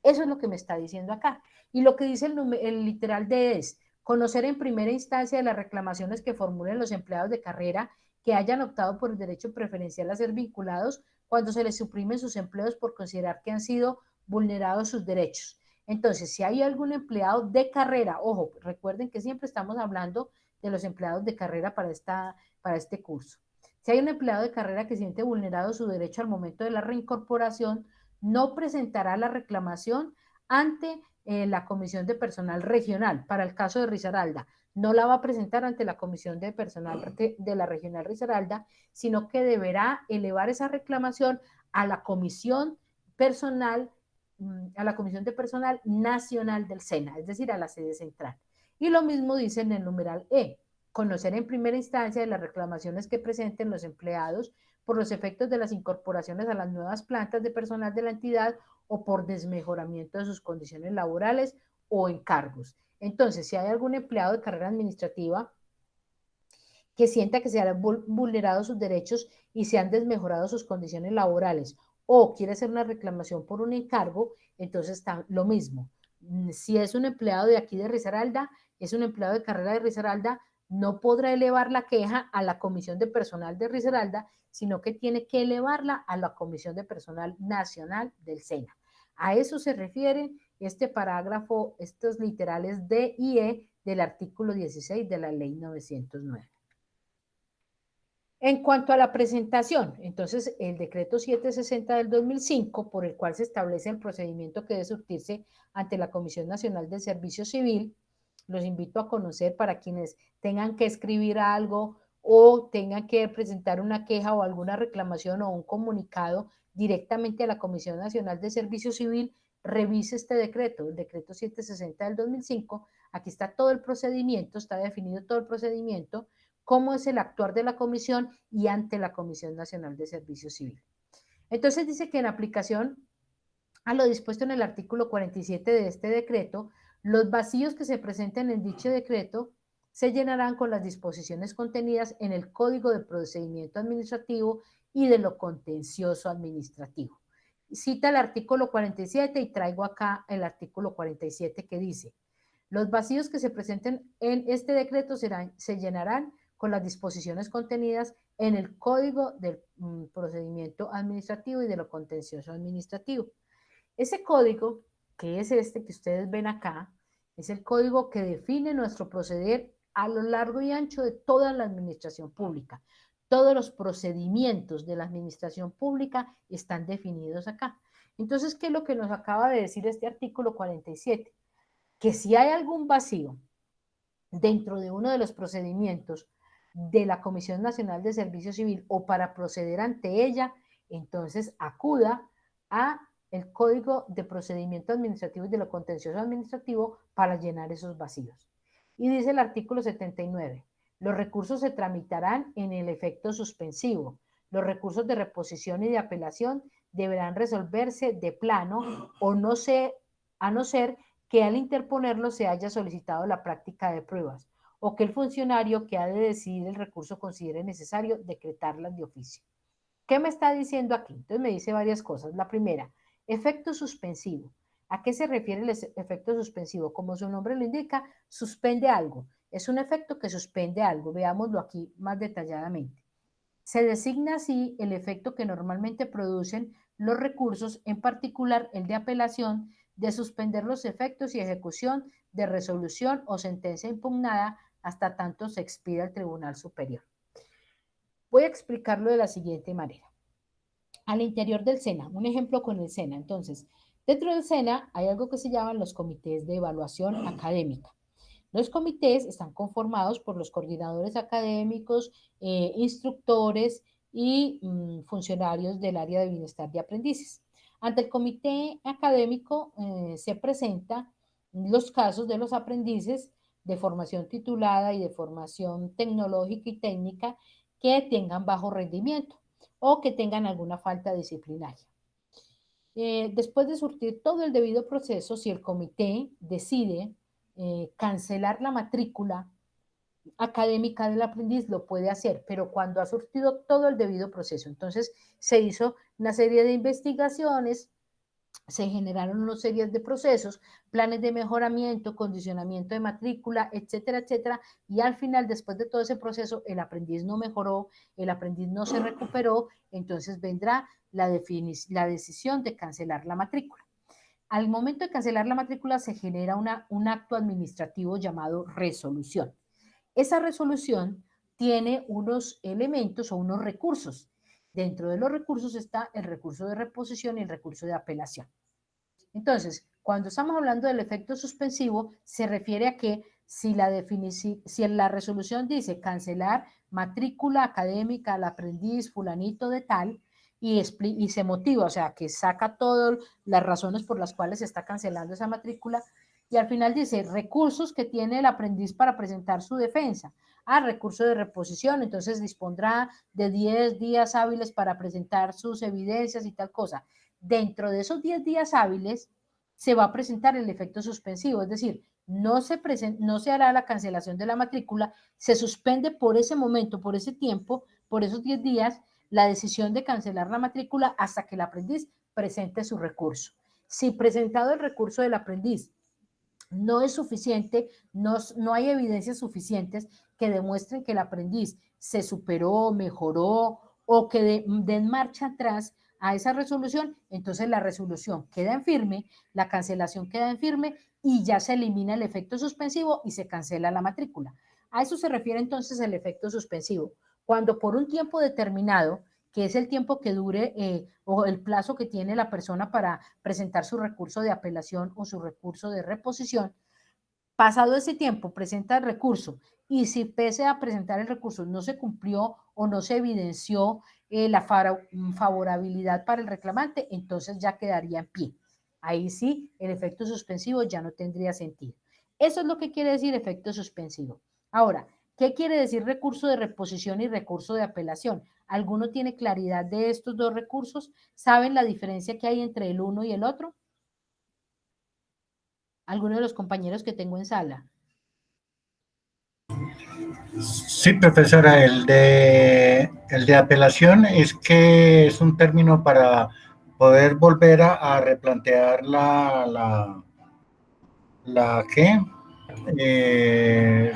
Eso es lo que me está diciendo acá. Y lo que dice el literal D es conocer en primera instancia las reclamaciones que formulen los empleados de carrera que hayan optado por el derecho preferencial a ser vinculados cuando se les suprimen sus empleos por considerar que han sido vulnerados sus derechos. Entonces, si hay algún empleado de carrera, ojo, recuerden que siempre estamos hablando de los empleados de carrera para este curso. Si hay un empleado de carrera que siente vulnerado su derecho al momento de la reincorporación, no presentará la reclamación ante la Comisión de Personal Regional. Para el caso de Risaralda, no la va a presentar ante la Comisión de Personal de la Regional Risaralda, sino que deberá elevar esa reclamación a la Comisión Personal, a la Comisión de Personal Nacional del SENA, es decir, a la sede central. Y lo mismo dice en el numeral E, conocer en primera instancia de las reclamaciones que presenten los empleados por los efectos de las incorporaciones a las nuevas plantas de personal de la entidad o por desmejoramiento de sus condiciones laborales o encargos. Entonces, si hay algún empleado de carrera administrativa que sienta que se han vulnerado sus derechos y se han desmejorado sus condiciones laborales o quiere hacer una reclamación por un encargo, entonces está lo mismo. Si es un empleado de aquí de Risaralda, es un empleado de carrera de Risaralda, no podrá elevar la queja a la Comisión de Personal de Risaralda, sino que tiene que elevarla a la Comisión de Personal Nacional del SENA. A eso se refiere este parágrafo, estos literales D y E del artículo 16 de la Ley 909. En cuanto a la presentación, entonces el decreto 760 del 2005, por el cual se establece el procedimiento que debe surtirse ante la Comisión Nacional del Servicio Civil, los invito a conocer para quienes tengan que escribir algo o tengan que presentar una queja o alguna reclamación o un comunicado directamente a la Comisión Nacional de Servicio Civil, revise este decreto, el decreto 760 del 2005, aquí está todo el procedimiento, está definido todo el procedimiento, cómo es el actuar de la comisión y ante la Comisión Nacional de Servicio Civil. Entonces dice que en aplicación a lo dispuesto en el artículo 47 de este decreto, los vacíos que se presenten en dicho decreto se llenarán con las disposiciones contenidas en el Código de Procedimiento Administrativo y de lo Contencioso Administrativo. Cita el artículo 47 y traigo acá el artículo 47 que dice, los vacíos que se presenten en este decreto se llenarán con las disposiciones contenidas en el Código del Procedimiento Administrativo y de lo Contencioso Administrativo. Ese código, que es este que ustedes ven acá, es el código que define nuestro proceder a lo largo y ancho de toda la administración pública. Todos los procedimientos de la administración pública están definidos acá. Entonces, ¿qué es lo que nos acaba de decir este artículo 47? Que si hay algún vacío dentro de uno de los procedimientos de la Comisión Nacional de Servicio Civil o para proceder ante ella, entonces acuda a el Código de Procedimiento Administrativo y de lo Contencioso Administrativo para llenar esos vacíos. Y dice el artículo 79, los recursos se tramitarán en el efecto suspensivo. Los recursos de reposición y de apelación deberán resolverse de plano o no sé, a no ser que al interponerlo se haya solicitado la práctica de pruebas o que el funcionario que ha de decidir el recurso considere necesario decretarlas de oficio. ¿Qué me está diciendo aquí? Entonces me dice varias cosas. La primera, efecto suspensivo. ¿A qué se refiere el efecto suspensivo? Como su nombre lo indica, suspende algo. Es un efecto que suspende algo. Veámoslo aquí más detalladamente. Se designa así el efecto que normalmente producen los recursos, en particular el de apelación, de suspender los efectos y ejecución de resolución o sentencia impugnada hasta tanto se expida el Tribunal Superior. Voy a explicarlo de la siguiente manera. Al interior del SENA, un ejemplo con el SENA. Entonces, dentro del SENA hay algo que se llaman los comités de evaluación académica. Los comités están conformados por los coordinadores académicos, instructores y funcionarios del área de bienestar de aprendices. Ante el comité académico se presentan los casos de los aprendices de formación titulada y de formación tecnológica y técnica que tengan bajo rendimiento o que tengan alguna falta disciplinaria. Después de surtir todo el debido proceso, si el comité decide cancelar la matrícula académica del aprendiz, lo puede hacer, pero cuando ha surtido todo el debido proceso. Entonces se hizo una serie de investigaciones, se generaron una serie de procesos, planes de mejoramiento, condicionamiento de matrícula, etcétera, etcétera, y al final, después de todo ese proceso, el aprendiz no mejoró, el aprendiz no se recuperó, entonces vendrá la decisión de cancelar la matrícula. Al momento de cancelar la matrícula se genera un acto administrativo llamado resolución. Esa resolución tiene unos elementos o unos recursos. Dentro de los recursos está el recurso de reposición y el recurso de apelación. Entonces, cuando estamos hablando del efecto suspensivo, se refiere a que si la resolución dice cancelar matrícula académica al aprendiz fulanito de tal y se motiva, o sea, que saca todas las razones por las cuales se está cancelando esa matrícula y al final dice recursos que tiene el aprendiz para presentar su defensa. Recurso de reposición, entonces dispondrá de 10 días hábiles para presentar sus evidencias y tal cosa. Dentro de esos 10 días hábiles se va a presentar el efecto suspensivo, es decir, no se hará la cancelación de la matrícula, se suspende por ese momento, por ese tiempo, por esos 10 días, la decisión de cancelar la matrícula hasta que el aprendiz presente su recurso. Si presentado el recurso del aprendiz no es suficiente, no hay evidencias suficientes que demuestren que el aprendiz se superó, mejoró o que den marcha atrás a esa resolución, entonces la resolución queda en firme, la cancelación queda en firme y ya se elimina el efecto suspensivo y se cancela la matrícula. A eso se refiere entonces el efecto suspensivo. Cuando por un tiempo determinado, que es el tiempo que dure o el plazo que tiene la persona para presentar su recurso de apelación o su recurso de reposición, pasado ese tiempo presenta el recurso y si pese a presentar el recurso no se cumplió o no se evidenció la favorabilidad para el reclamante, entonces ya quedaría en pie. Ahí sí, el efecto suspensivo ya no tendría sentido. Eso es lo que quiere decir efecto suspensivo. Ahora, ¿qué quiere decir recurso de reposición y recurso de apelación? ¿Alguno tiene claridad de estos dos recursos? ¿Saben la diferencia que hay entre el uno y el otro? ¿Alguno de los compañeros que tengo en sala? Sí, profesora, el de apelación es que es un término para poder volver a replantear ¿qué?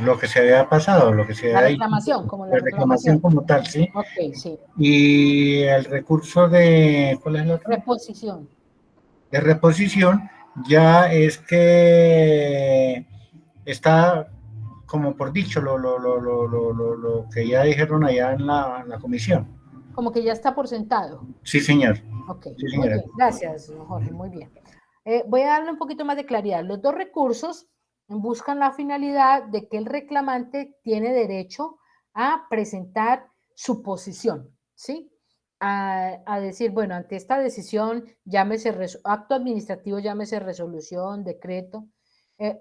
Lo que se había pasado, lo que se La había dicho, reclamación, como la la reclamación reclamación. como tal, ¿sí? Ok, sí. Y el recurso ¿cuál es el otro? Reposición. De reposición, ya es que está como por dicho lo que ya dijeron allá en la comisión. Como que ya está por sentado. Sí, señor. Ok, Sí, muy señora. bien. Gracias, Jorge, muy bien. Voy a darle un poquito más de claridad. Los dos recursos buscan la finalidad de que el reclamante tiene derecho a presentar su posición, ¿sí? A decir, bueno, ante esta decisión, llámese acto administrativo, llámese resolución, decreto,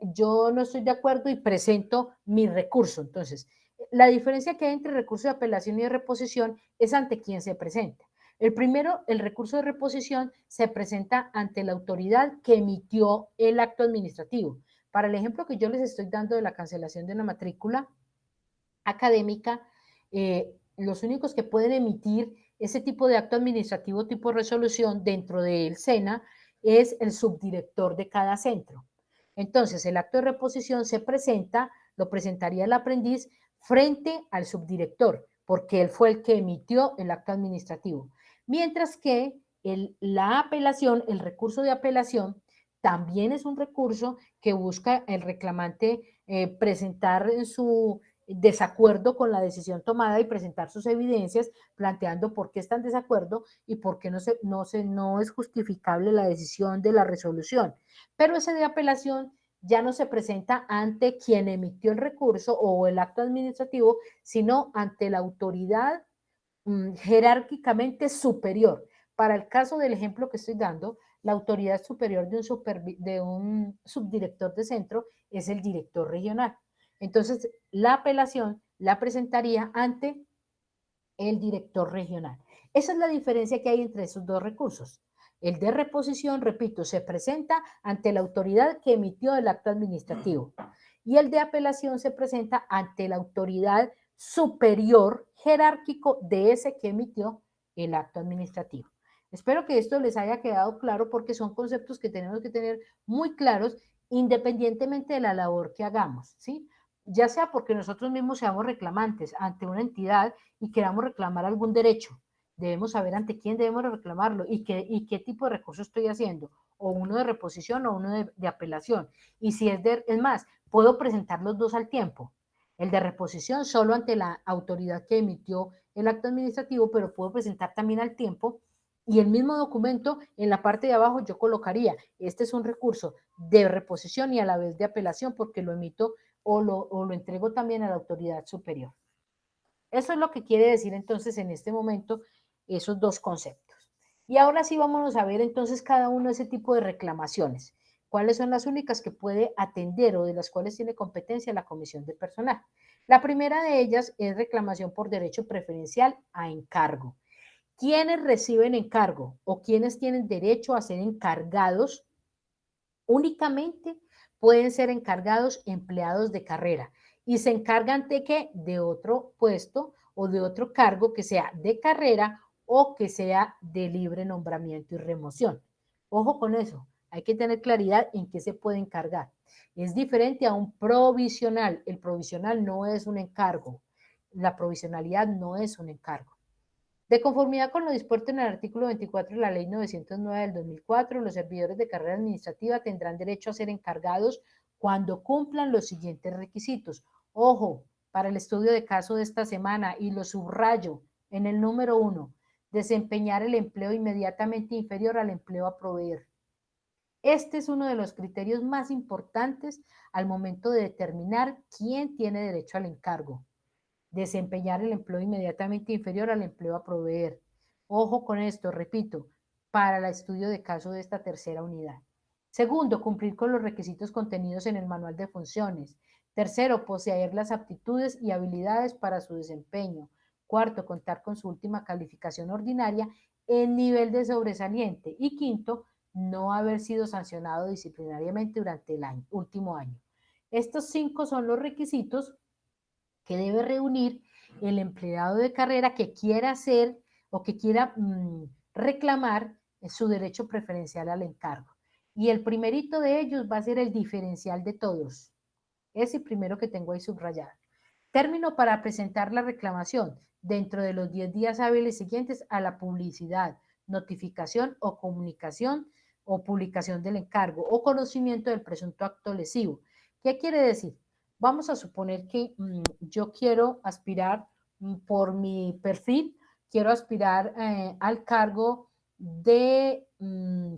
yo no estoy de acuerdo y presento mi recurso. Entonces, la diferencia que hay entre recurso de apelación y de reposición es ante quién se presenta. El primero, el recurso de reposición se presenta ante la autoridad que emitió el acto administrativo, Para el ejemplo que yo les estoy dando de la cancelación de una matrícula académica, los únicos que pueden emitir ese tipo de acto administrativo tipo resolución dentro del SENA es el subdirector de cada centro. Entonces, el acto de reposición se presenta, lo presentaría el aprendiz frente al subdirector, porque él fue el que emitió el acto administrativo. Mientras que la apelación, el recurso de apelación, también es un recurso que busca el reclamante presentar en su desacuerdo con la decisión tomada y presentar sus evidencias planteando por qué está en desacuerdo y por qué no es justificable la decisión de la resolución. Pero ese de apelación ya no se presenta ante quien emitió el recurso o el acto administrativo, sino ante la autoridad jerárquicamente superior. Para el caso del ejemplo que estoy dando, la autoridad superior de un subdirector de centro es el director regional. Entonces, la apelación la presentaría ante el director regional. Esa es la diferencia que hay entre esos dos recursos. El de reposición, repito, se presenta ante la autoridad que emitió el acto administrativo y el de apelación se presenta ante la autoridad superior jerárquico de ese que emitió el acto administrativo. Espero que esto les haya quedado claro porque son conceptos que tenemos que tener muy claros independientemente de la labor que hagamos, ¿sí? Ya sea porque nosotros mismos seamos reclamantes ante una entidad y queramos reclamar algún derecho, debemos saber ante quién debemos reclamarlo y qué tipo de recurso estoy haciendo, o uno de reposición o uno de apelación. Y si es más, puedo presentar los dos al tiempo. El de reposición solo ante la autoridad que emitió el acto administrativo, pero puedo presentar también al tiempo y el mismo documento en la parte de abajo yo colocaría, este es un recurso de reposición y a la vez de apelación porque lo emito o lo entrego también a la autoridad superior. Eso es lo que quiere decir entonces en este momento esos dos conceptos. Y ahora sí vámonos a ver entonces cada uno de ese tipo de reclamaciones. ¿Cuáles son las únicas que puede atender o de las cuales tiene competencia la comisión de personal? La primera de ellas es reclamación por derecho preferencial a encargo. ¿Quiénes reciben encargo o quienes tienen derecho a ser encargados? Únicamente pueden ser encargados empleados de carrera y se encargan de qué? De otro puesto o de otro cargo que sea de carrera o que sea de libre nombramiento y remoción. Ojo con eso, hay que tener claridad en qué se puede encargar. Es diferente a un provisional. El provisional no es un encargo. La provisionalidad no es un encargo. De conformidad con lo dispuesto en el artículo 24 de la Ley 909 del 2004, los servidores de carrera administrativa tendrán derecho a ser encargados cuando cumplan los siguientes requisitos. Ojo, para el estudio de caso de esta semana, y lo subrayo en el número 1, desempeñar el empleo inmediatamente inferior al empleo a proveer. Este es uno de los criterios más importantes al momento de determinar quién tiene derecho al encargo. Desempeñar el empleo inmediatamente inferior al empleo a proveer. Ojo con esto, repito, para el estudio de caso de esta tercera unidad. Segundo, cumplir con los requisitos contenidos en el manual de funciones. Tercero, poseer las aptitudes y habilidades para su desempeño. Cuarto, contar con su última calificación ordinaria en nivel de sobresaliente. Y quinto, no haber sido sancionado disciplinariamente durante el último año. Estos 5 son los requisitos que debe reunir el empleado de carrera que quiera hacer o que quiera reclamar su derecho preferencial al encargo. Y el primerito de ellos va a ser el diferencial de todos. Ese primero que tengo ahí subrayado. Término para presentar la reclamación dentro de los 10 días hábiles siguientes a la publicidad, notificación o comunicación o publicación del encargo o conocimiento del presunto acto lesivo. ¿Qué quiere decir? Vamos a suponer que yo quiero aspirar por mi perfil, quiero aspirar al cargo de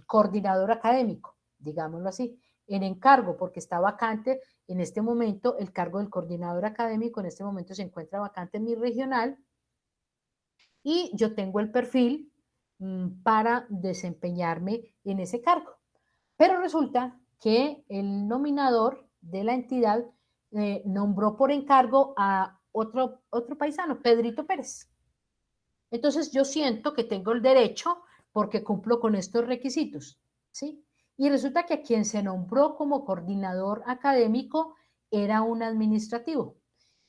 coordinador académico, digámoslo así, en encargo, porque está vacante en este momento el cargo del coordinador académico, en este momento se encuentra vacante en mi regional y yo tengo el perfil para desempeñarme en ese cargo. Pero resulta que el nominador de la entidad nombró por encargo a otro paisano, Pedrito Pérez. Entonces yo siento que tengo el derecho, porque cumplo con estos requisitos, ¿sí? Y resulta que quien se nombró como coordinador académico era un administrativo.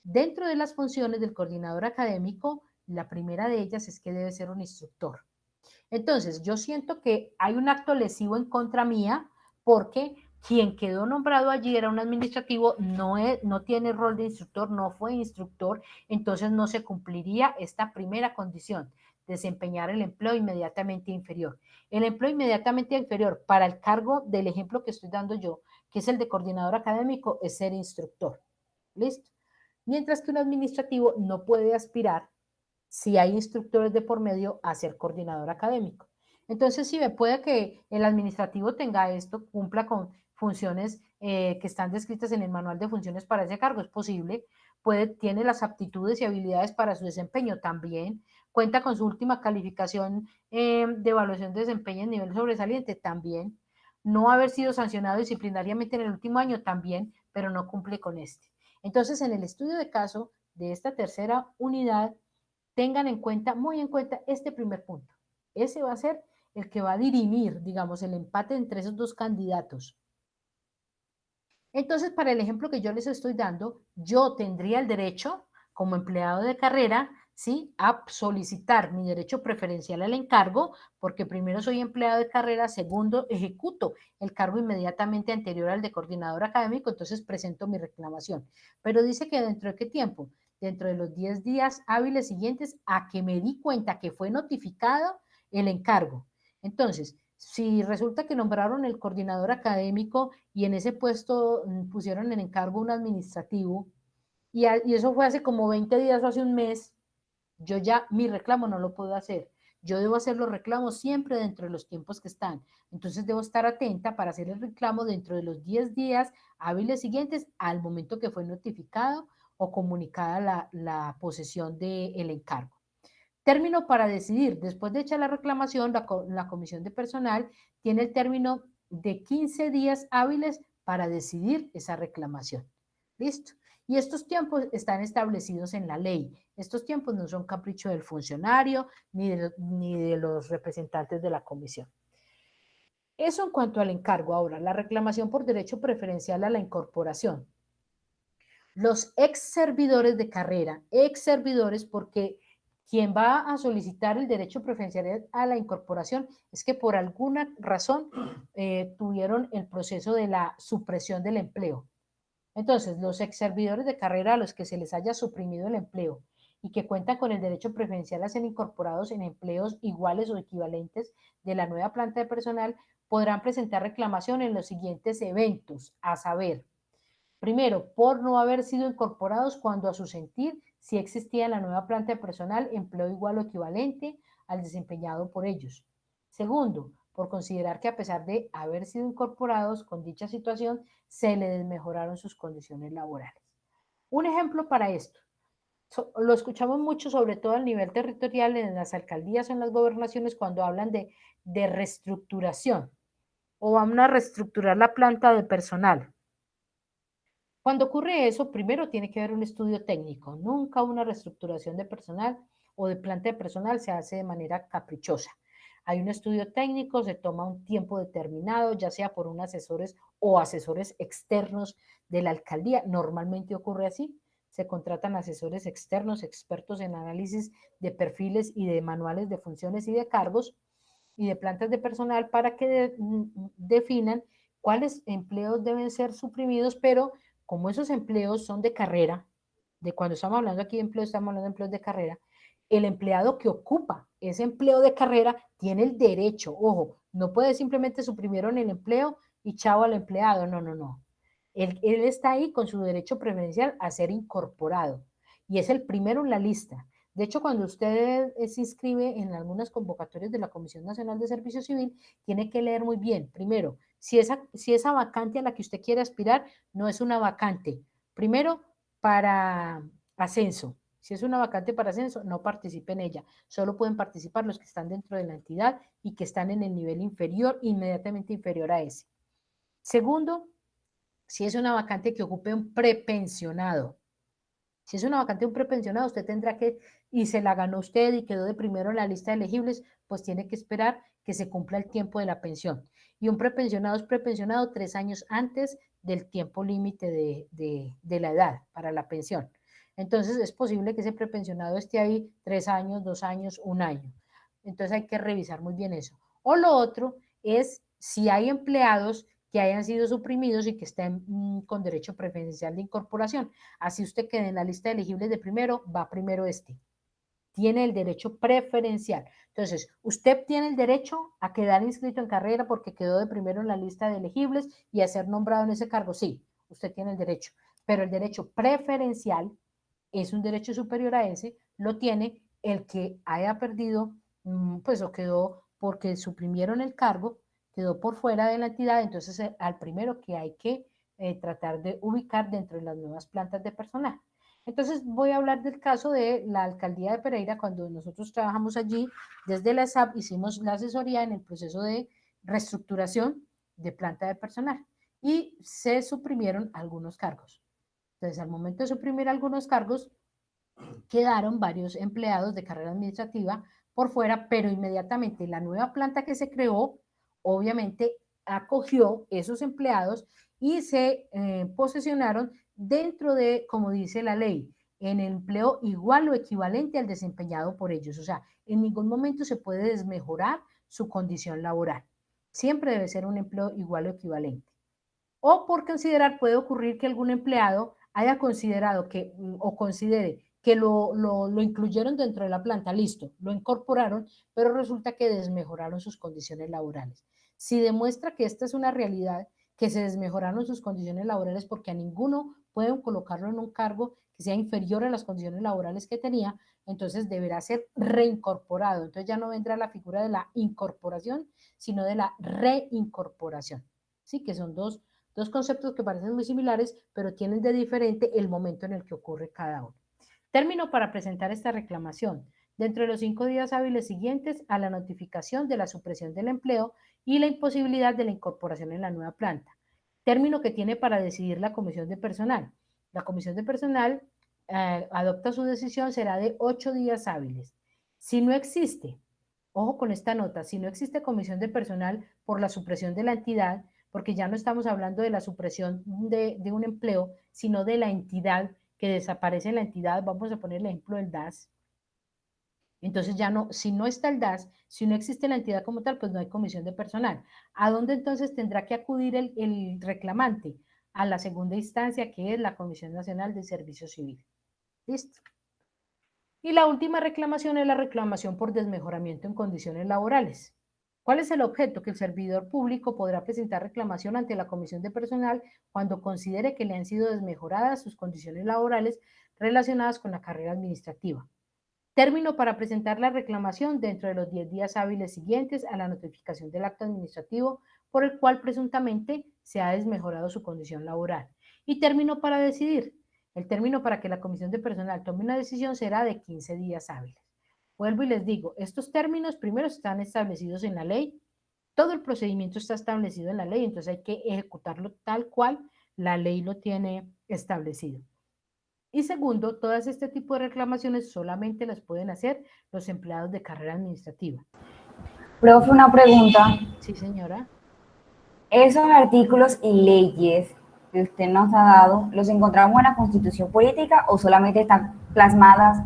Dentro de las funciones del coordinador académico, la primera de ellas es que debe ser un instructor. Entonces, yo siento que hay un acto lesivo en contra mía porque quien quedó nombrado allí era un administrativo, no tiene rol de instructor, no fue instructor, entonces no se cumpliría esta primera condición, desempeñar el empleo inmediatamente inferior. El empleo inmediatamente inferior para el cargo del ejemplo que estoy dando yo, que es el de coordinador académico, es ser instructor. ¿Listo? Mientras que un administrativo no puede aspirar, si hay instructores de por medio, a ser coordinador académico. Entonces, sí, puede que el administrativo tenga esto, cumpla con funciones que están descritas en el manual de funciones para ese cargo, es posible, tiene las aptitudes y habilidades para su desempeño también, cuenta con su última calificación de evaluación de desempeño en nivel sobresaliente también, no haber sido sancionado disciplinariamente en el último año también, pero no cumple con este. Entonces, en el estudio de caso de esta tercera unidad, tengan en cuenta, muy en cuenta, este primer punto. Ese va a ser el que va a dirimir, digamos, el empate entre esos dos candidatos. Entonces, para el ejemplo que yo les estoy dando, yo tendría el derecho, como empleado de carrera, ¿sí?, a solicitar mi derecho preferencial al encargo, porque primero soy empleado de carrera, segundo, ejecuto el cargo inmediatamente anterior al de coordinador académico, entonces presento mi reclamación. Pero dice que dentro de qué tiempo, dentro de los 10 días hábiles siguientes a que me di cuenta que fue notificado el encargo. Entonces, si resulta que nombraron el coordinador académico y en ese puesto pusieron en encargo un administrativo, y eso fue hace como 20 días o hace un mes, yo ya mi reclamo no lo puedo hacer. Yo debo hacer los reclamos siempre dentro de los tiempos que están. Entonces debo estar atenta para hacer el reclamo dentro de los 10 días hábiles siguientes al momento que fue notificado o comunicada la posesión del encargo. Término para decidir. Después de hecha la reclamación, la comisión de personal tiene el término de 15 días hábiles para decidir esa reclamación. ¿Listo? Y estos tiempos están establecidos en la ley. Estos tiempos no son capricho del funcionario ni de los representantes de la comisión. Eso en cuanto al encargo. Ahora, la reclamación por derecho preferencial a la incorporación. Los ex servidores de carrera, ex servidores porque quien va a solicitar el derecho preferencial a la incorporación es que por alguna razón tuvieron el proceso de la supresión del empleo. Entonces, los ex servidores de carrera a los que se les haya suprimido el empleo y que cuentan con el derecho preferencial a ser incorporados en empleos iguales o equivalentes de la nueva planta de personal podrán presentar reclamación en los siguientes eventos, a saber, primero, por no haber sido incorporados cuando a su sentir sí existía en la nueva planta de personal empleo igual o equivalente al desempeñado por ellos. Segundo, por considerar que a pesar de haber sido incorporados con dicha situación, se les mejoraron sus condiciones laborales. Un ejemplo para esto, lo escuchamos mucho, sobre todo a nivel territorial, en las alcaldías o en las gobernaciones, cuando hablan de reestructuración o van a reestructurar la planta de personal. Cuando ocurre eso, primero tiene que haber un estudio técnico. Nunca una reestructuración de personal o de planta de personal se hace de manera caprichosa. Hay un estudio técnico, se toma un tiempo determinado, ya sea por un asesores o asesores externos de la alcaldía. Normalmente ocurre así. Se contratan asesores externos, expertos en análisis de perfiles y de manuales de funciones y de cargos y de plantas de personal para que definan cuáles empleos deben ser suprimidos, pero como esos empleos son de carrera, de cuando estamos hablando aquí de empleos, estamos hablando de empleos de carrera, el empleado que ocupa ese empleo de carrera tiene el derecho, ojo, no puede simplemente suprimieron el empleo y chao al empleado, no, no, no. Él está ahí con su derecho preferencial a ser incorporado y es el primero en la lista. De hecho, cuando usted se inscribe en algunas convocatorias de la Comisión Nacional de Servicio Civil, tiene que leer muy bien, primero, si esa vacante a la que usted quiere aspirar no es una vacante, primero, para ascenso. Si es una vacante para ascenso, no participe en ella. Solo pueden participar los que están dentro de la entidad y que están en el nivel inferior, inmediatamente inferior a ese. Segundo, si es una vacante que ocupe un prepensionado. Si es una vacante de un prepensionado, usted tendrá que, y se la ganó usted y quedó de primero en la lista de elegibles, pues tiene que esperar que se cumpla el tiempo de la pensión. Y un prepensionado es prepensionado 3 años antes del tiempo límite de la edad para la pensión. Entonces es posible que ese prepensionado esté ahí 3 años, 2 años, un año. Entonces hay que revisar muy bien eso. O lo otro es si hay empleados que hayan sido suprimidos y que estén con derecho preferencial de incorporación. Así usted quede en la lista de elegibles de primero, va primero este. Tiene el derecho preferencial. Entonces, usted tiene el derecho a quedar inscrito en carrera porque quedó de primero en la lista de elegibles y a ser nombrado en ese cargo. Sí, usted tiene el derecho. Pero el derecho preferencial es un derecho superior a ese, lo tiene el que haya perdido, pues o quedó porque suprimieron el cargo, quedó por fuera de la entidad, entonces al primero que hay que tratar de ubicar dentro de las nuevas plantas de personal. Entonces voy a hablar del caso de la alcaldía de Pereira. Cuando nosotros trabajamos allí, desde la SAP hicimos la asesoría en el proceso de reestructuración de planta de personal y se suprimieron algunos cargos. Entonces, al momento de suprimir algunos cargos, quedaron varios empleados de carrera administrativa por fuera, pero inmediatamente la nueva planta que se creó, obviamente acogió esos empleados y se posesionaron dentro de, como dice la ley, en empleo igual o equivalente al desempeñado por ellos. O sea, en ningún momento se puede desmejorar su condición laboral. Siempre debe ser un empleo igual o equivalente. O por considerar, puede ocurrir que algún empleado haya considerado que, o considere que lo incluyeron dentro de la planta, listo, lo incorporaron, pero resulta que desmejoraron sus condiciones laborales. Si demuestra que esta es una realidad, que se desmejoraron sus condiciones laborales porque a ninguno pueden colocarlo en un cargo que sea inferior a las condiciones laborales que tenía, entonces deberá ser reincorporado. Entonces ya no vendrá la figura de la incorporación, sino de la reincorporación. Sí, que son dos conceptos que parecen muy similares, pero tienen de diferente el momento en el que ocurre cada uno. Término para presentar esta reclamación. Dentro de los 5 días hábiles siguientes a la notificación de la supresión del empleo y la imposibilidad de la incorporación en la nueva planta. Término que tiene para decidir la comisión de personal. La comisión de personal adopta su decisión, será de 8 días hábiles. Si no existe, ojo con esta nota, si no existe comisión de personal por la supresión de la entidad, porque ya no estamos hablando de la supresión de un empleo, sino de la entidad que desaparece en la entidad, vamos a poner el ejemplo del DAS. Entonces ya no, si no está el DAS, si no existe la entidad como tal, pues no hay comisión de personal. ¿A dónde entonces tendrá que acudir el reclamante? A la segunda instancia, que es la Comisión Nacional de Servicio Civil. ¿Listo? Y la última reclamación es la reclamación por desmejoramiento en condiciones laborales. ¿Cuál es el objeto? Que el servidor público podrá presentar reclamación ante la comisión de personal cuando considere que le han sido desmejoradas sus condiciones laborales relacionadas con la carrera administrativa. Término para presentar la reclamación dentro de los 10 días hábiles siguientes a la notificación del acto administrativo por el cual presuntamente se ha desmejorado su condición laboral. Y término para decidir. El término para que la comisión de personal tome una decisión será de 15 días hábiles. Vuelvo y les digo, estos términos primero están establecidos en la ley, todo el procedimiento está establecido en la ley, entonces hay que ejecutarlo tal cual la ley lo tiene establecido. Y segundo, todas este tipo de reclamaciones solamente las pueden hacer los empleados de carrera administrativa. Profe, una pregunta. Sí, señora. Esos artículos y leyes que usted nos ha dado, ¿los encontramos en la Constitución Política o solamente están plasmadas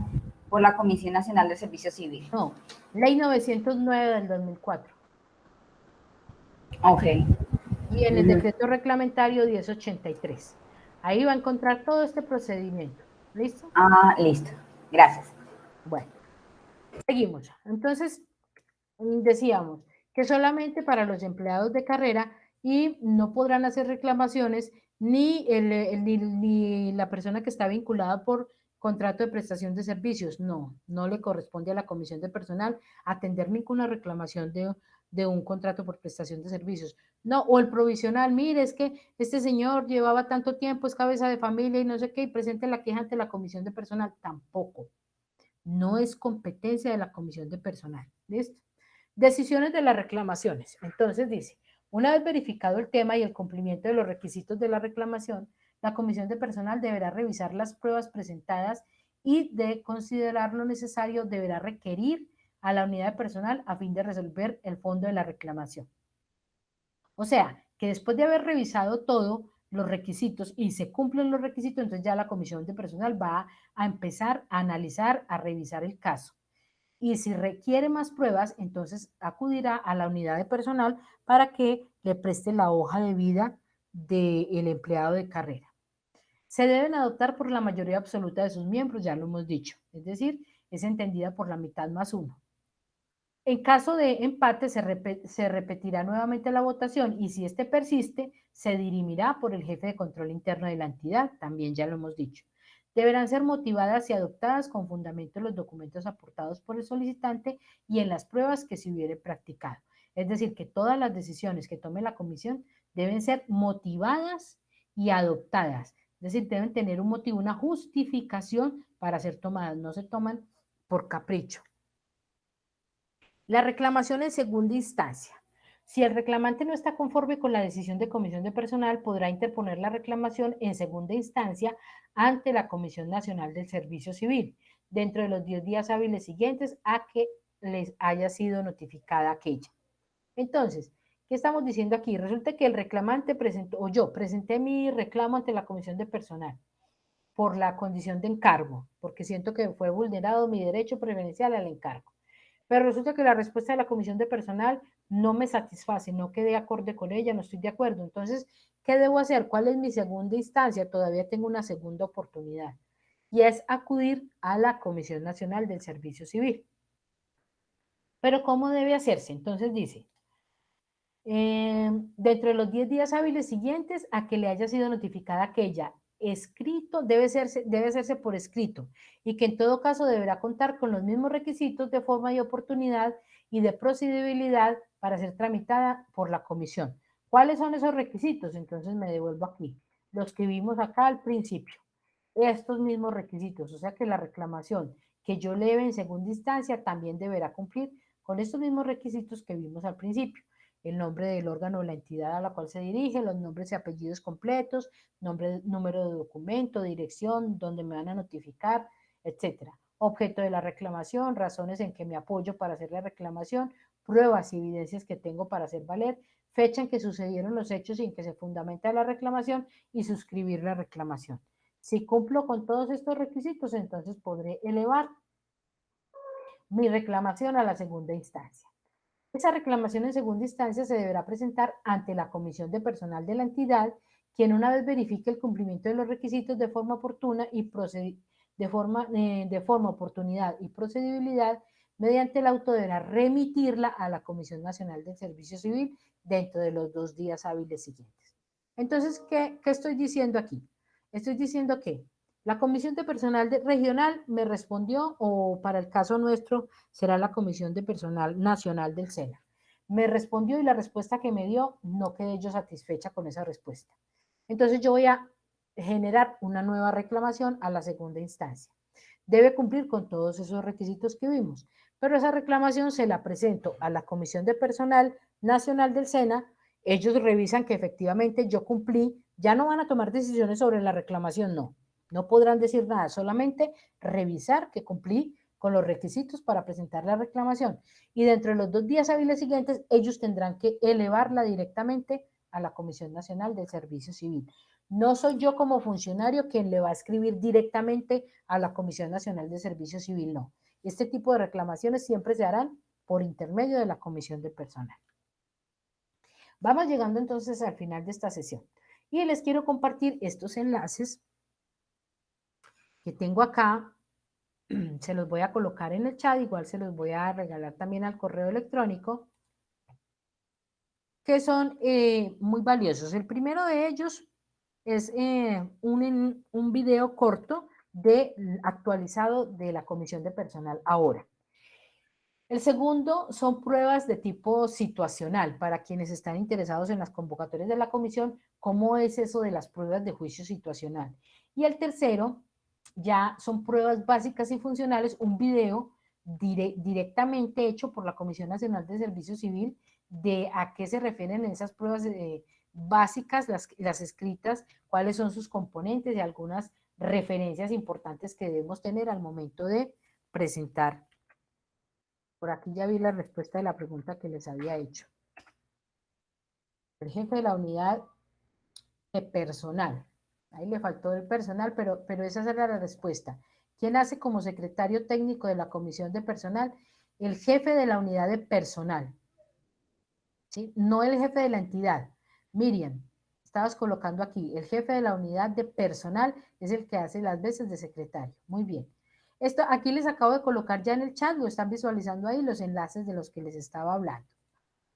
por la Comisión Nacional de Servicio Civil? No, Ley 909 del 2004. Ok. Y en el decreto reglamentario 1083. Ahí va a encontrar todo este procedimiento. ¿Listo? Ah, listo. Gracias. Bueno, seguimos. Entonces, decíamos que solamente para los empleados de carrera y no podrán hacer reclamaciones ni la persona que está vinculada por contrato de prestación de servicios. No le corresponde a la comisión de personal atender ninguna reclamación de un contrato por prestación de servicios. No, o el provisional, mire, es que este señor llevaba tanto tiempo, es cabeza de familia y no sé qué, y presente la queja ante la comisión de personal, tampoco. No es competencia de la comisión de personal. ¿Listo? Decisiones de las reclamaciones. Entonces dice, una vez verificado el tema y el cumplimiento de los requisitos de la reclamación, la comisión de personal deberá revisar las pruebas presentadas y de considerar lo necesario deberá requerir a la unidad de personal a fin de resolver el fondo de la reclamación. O sea, que después de haber revisado todo, los requisitos y se cumplen los requisitos, entonces ya la comisión de personal va a empezar a analizar, a revisar el caso. Y si requiere más pruebas, entonces acudirá a la unidad de personal para que le preste la hoja de vida del empleado de carrera. Se deben adoptar por la mayoría absoluta de sus miembros, ya lo hemos dicho, es decir, es entendida por la mitad más uno. En caso de empate, se repetirá nuevamente la votación y si este persiste, se dirimirá por el jefe de control interno de la entidad, también ya lo hemos dicho. Deberán ser motivadas y adoptadas con fundamento en los documentos aportados por el solicitante y en las pruebas que se hubiere practicado. Es decir, que todas las decisiones que tome la comisión deben ser motivadas y adoptadas. Es decir, deben tener un motivo, una justificación para ser tomadas, no se toman por capricho. La reclamación en segunda instancia. Si el reclamante no está conforme con la decisión de comisión de personal, podrá interponer la reclamación en segunda instancia ante la Comisión Nacional del Servicio Civil, dentro de los 10 días hábiles siguientes a que les haya sido notificada aquella. Entonces, ¿qué estamos diciendo aquí? Resulta que el reclamante presentó, o yo presenté mi reclamo ante la Comisión de Personal por la condición de encargo, porque siento que fue vulnerado mi derecho preferencial al encargo. Pero resulta que la respuesta de la comisión de personal no me satisface, no quedé acorde con ella, no estoy de acuerdo. Entonces, ¿qué debo hacer? ¿Cuál es mi segunda instancia? Todavía tengo una segunda oportunidad y es acudir a la Comisión Nacional del Servicio Civil. Pero ¿cómo debe hacerse? Entonces dice, dentro de los 10 días hábiles siguientes a que le haya sido notificada aquella escrito, debe hacerse por escrito y que en todo caso deberá contar con los mismos requisitos de forma y oportunidad y de procedibilidad para ser tramitada por la comisión. ¿Cuáles son esos requisitos? Entonces me devuelvo aquí, los que vimos acá al principio, estos mismos requisitos, o sea que la reclamación que yo leve en segunda instancia también deberá cumplir con estos mismos requisitos que vimos al principio. El nombre del órgano o la entidad a la cual se dirige, los nombres y apellidos completos, nombre, número de documento, dirección, donde me van a notificar, etcétera. Objeto de la reclamación, razones en que me apoyo para hacer la reclamación, pruebas y evidencias que tengo para hacer valer, fecha en que sucedieron los hechos y en que se fundamenta la reclamación y suscribir la reclamación. Si cumplo con todos estos requisitos, entonces podré elevar mi reclamación a la segunda instancia. Esa reclamación en segunda instancia se deberá presentar ante la comisión de personal de la entidad, quien una vez verifique el cumplimiento de los requisitos de forma oportuna y de forma oportunidad y procedibilidad, mediante el auto deberá remitirla a la Comisión Nacional del Servicio Civil dentro de los 2 días hábiles siguientes. Entonces, ¿qué estoy diciendo aquí? Estoy diciendo que la Comisión de Personal Regional me respondió, o para el caso nuestro será la Comisión de Personal Nacional del SENA. Me respondió y la respuesta que me dio no quedé yo satisfecha con esa respuesta. Entonces yo voy a generar una nueva reclamación a la segunda instancia. Debe cumplir con todos esos requisitos que vimos, pero esa reclamación se la presento a la Comisión de Personal Nacional del SENA. Ellos revisan que efectivamente yo cumplí, ya no van a tomar decisiones sobre la reclamación, no. No podrán decir nada, solamente revisar que cumplí con los requisitos para presentar la reclamación. Y dentro de los 2 días hábiles siguientes, ellos tendrán que elevarla directamente a la Comisión Nacional del Servicio Civil. No soy yo como funcionario quien le va a escribir directamente a la Comisión Nacional de Servicio Civil, no. Este tipo de reclamaciones siempre se harán por intermedio de la Comisión de Personal. Vamos llegando entonces al final de esta sesión. Y les quiero compartir estos enlaces que tengo acá, se los voy a colocar en el chat, igual se los voy a regalar también al correo electrónico, que son muy valiosos. El primero de ellos es un video corto actualizado de la Comisión de Personal ahora. El segundo son pruebas de tipo situacional para quienes están interesados en las convocatorias de la comisión, cómo es eso de las pruebas de juicio situacional. Y el tercero ya son pruebas básicas y funcionales, un video directamente hecho por la Comisión Nacional de Servicio Civil de a qué se refieren esas pruebas básicas, las escritas, cuáles son sus componentes y algunas referencias importantes que debemos tener al momento de presentar. Por aquí ya vi la respuesta de la pregunta que les había hecho. El jefe de la unidad de personal. Ahí le faltó el personal, pero esa era la respuesta. ¿Quién hace como secretario técnico de la comisión de personal? El jefe de la unidad de personal. ¿Sí? No el jefe de la entidad. Miriam, estabas colocando aquí, el jefe de la unidad de personal es el que hace las veces de secretario. Muy bien. Esto aquí les acabo de colocar ya en el chat, lo están visualizando ahí los enlaces de los que les estaba hablando.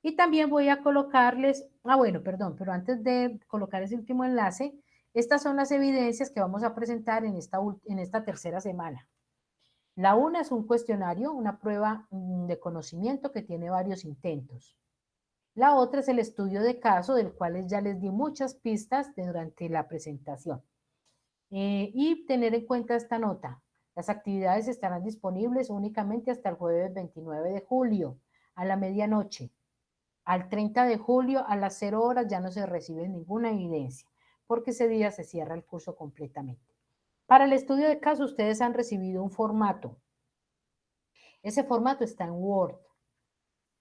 Y también voy a colocarles, bueno, perdón, pero antes de colocar ese último enlace, estas son las evidencias que vamos a presentar en esta tercera semana. La una es un cuestionario, una prueba de conocimiento que tiene varios intentos. La otra es el estudio de caso, del cual ya les di muchas pistas durante la presentación. Y tener en cuenta esta nota. Las actividades estarán disponibles únicamente hasta el jueves 29 de julio, a la medianoche. Al 30 de julio, a las 0 horas, ya no se recibe ninguna evidencia, porque ese día se cierra el curso completamente. Para el estudio de caso, ustedes han recibido un formato. Ese formato está en Word.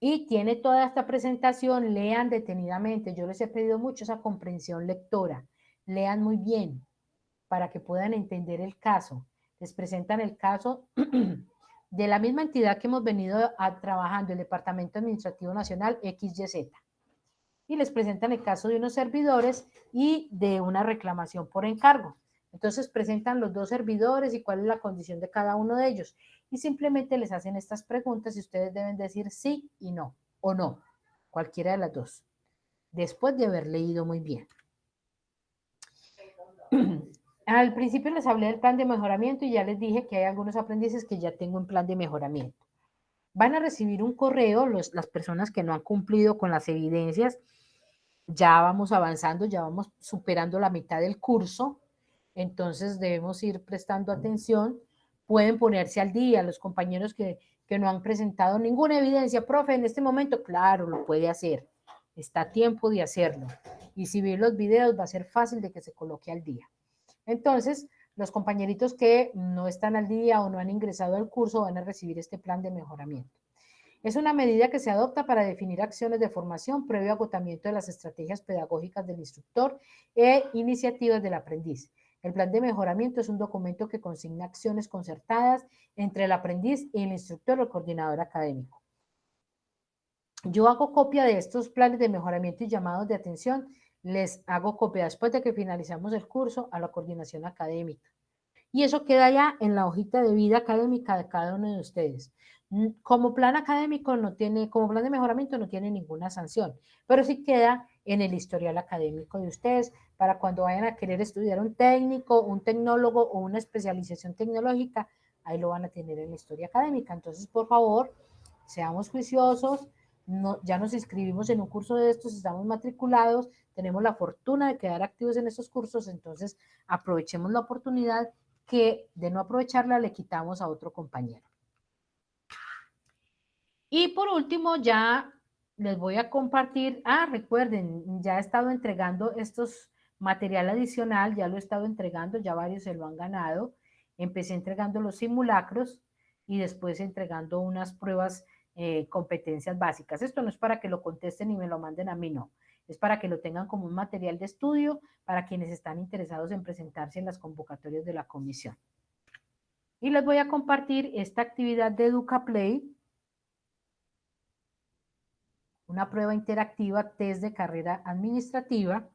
Y tiene toda esta presentación, lean detenidamente. Yo les he pedido mucho esa comprensión lectora. Lean muy bien para que puedan entender el caso. Les presentan el caso de la misma entidad que hemos venido trabajando, el Departamento Administrativo Nacional XYZ. Y les presentan el caso de unos servidores y de una reclamación por encargo. Entonces presentan los dos servidores y cuál es la condición de cada uno de ellos. Y simplemente les hacen estas preguntas y ustedes deben decir sí y no, o no, cualquiera de las dos, después de haber leído muy bien. Al principio les hablé del plan de mejoramiento y ya les dije que hay algunos aprendices que ya tengo en plan de mejoramiento. Van a recibir un correo, las personas que no han cumplido con las evidencias, ya vamos avanzando, ya vamos superando la mitad del curso, entonces debemos ir prestando atención. Pueden ponerse al día los compañeros que no han presentado ninguna evidencia. Profe, en este momento, claro, lo puede hacer. Está a tiempo de hacerlo. Y si ve los videos, va a ser fácil de que se coloque al día. Entonces, los compañeritos que no están al día o no han ingresado al curso van a recibir este plan de mejoramiento. Es una medida que se adopta para definir acciones de formación previo agotamiento de las estrategias pedagógicas del instructor e iniciativas del aprendiz. El plan de mejoramiento es un documento que consigna acciones concertadas entre el aprendiz y el instructor o el coordinador académico. Yo hago copia de estos planes de mejoramiento y llamados de atención. Les hago copia después de que finalizamos el curso a la coordinación académica. Y eso queda ya en la hojita de vida académica de cada uno de ustedes. Como plan académico no tiene, como plan de mejoramiento no tiene ninguna sanción, pero sí queda en el historial académico de ustedes para cuando vayan a querer estudiar un técnico, un tecnólogo o una especialización tecnológica, ahí lo van a tener en la historia académica. Entonces, por favor, seamos juiciosos. No, ya nos inscribimos en un curso de estos, estamos matriculados, tenemos la fortuna de quedar activos en estos cursos, entonces aprovechemos la oportunidad que de no aprovecharla le quitamos a otro compañero. Y por último ya les voy a compartir, recuerden, ya he estado entregando estos material adicional, ya lo he estado entregando, ya varios se lo han ganado. Empecé entregando los simulacros y después entregando unas pruebas, competencias básicas. Esto no es para que lo contesten y me lo manden a mí, no. Es para que lo tengan como un material de estudio para quienes están interesados en presentarse en las convocatorias de la comisión. Y les voy a compartir esta actividad de EducaPlay, una prueba interactiva, test de carrera administrativa,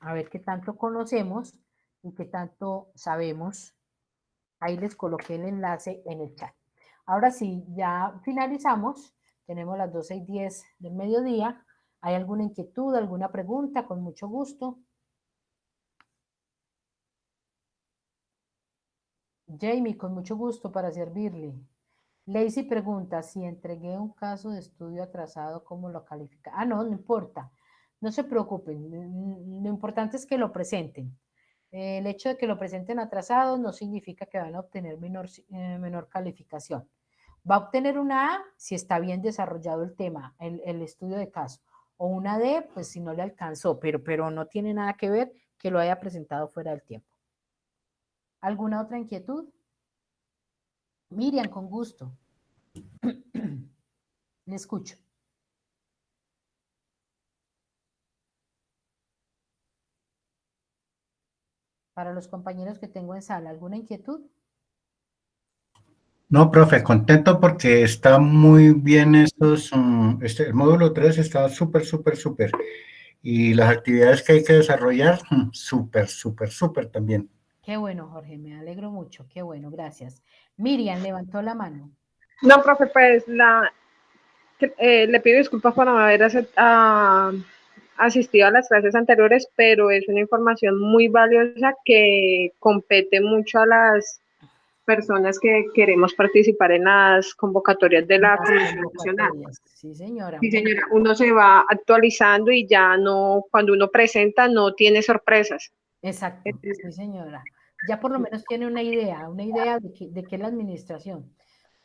a ver qué tanto conocemos y qué tanto sabemos. Ahí les coloqué el enlace en el chat. Ahora sí, ya finalizamos. Tenemos las 12:10 del mediodía. ¿Hay alguna inquietud, alguna pregunta? Con mucho gusto. Jamie, con mucho gusto para servirle. Lacey pregunta, si entregué un caso de estudio atrasado, ¿cómo lo califica? No, no importa. No se preocupen. Lo importante es que lo presenten. El hecho de que lo presenten atrasado no significa que van a obtener menor calificación. Va a obtener una A si está bien desarrollado el tema, el estudio de caso. o una D, pues si no le alcanzó, pero no tiene nada que ver que lo haya presentado fuera del tiempo. ¿Alguna otra inquietud? Miriam, con gusto. Le escucho. Para los compañeros que tengo en sala, ¿alguna inquietud? No, profe, contento porque está muy bien estos, el módulo 3 está súper, súper, súper. Y las actividades que hay que desarrollar, súper, súper, súper también. Qué bueno, Jorge, me alegro mucho. Qué bueno, gracias. Miriam levantó la mano. No, profe, pues le pido disculpas por no haber asistido a las clases anteriores, pero es una información muy valiosa que compete mucho a las personas que queremos participar en las convocatorias de la Las Comisión Nacional. convocatorias. Sí, señora. Sí, señora, uno se va actualizando y ya no, cuando uno presenta, no tiene sorpresas. Exacto, sí, señora. Ya por lo menos tiene una idea de qué es la administración.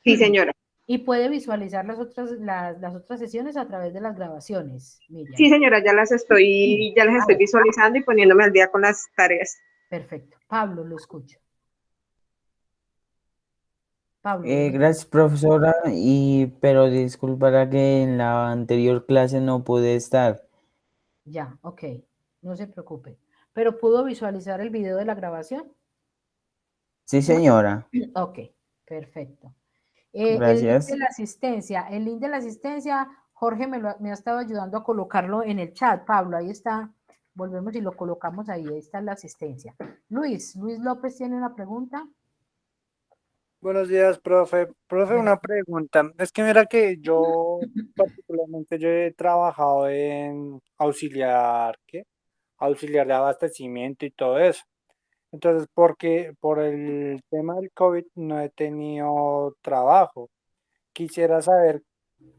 Sí, señora. Y puede visualizar las otras sesiones a través de las grabaciones, Miriam. Sí, señora, ya las estoy visualizando y poniéndome al día con las tareas. Perfecto. Pablo, lo escucho. Pablo. Gracias, profesora, pero disculpará que en la anterior clase no pude estar. Ya, ok. No se preocupe. ¿Pero pudo visualizar el video de la grabación? Sí, señora. Ok, perfecto. Gracias. El link de la asistencia, Jorge me ha estado ayudando a colocarlo en el chat. Pablo, ahí está. Volvemos y lo colocamos ahí. Ahí está la asistencia. Luis López tiene una pregunta. Buenos días, profe. Profe, una pregunta. Es que mira que yo particularmente yo he trabajado en auxiliar, ¿qué? Auxiliar de abastecimiento y todo eso. Entonces, porque por el tema del COVID no he tenido trabajo. Quisiera saber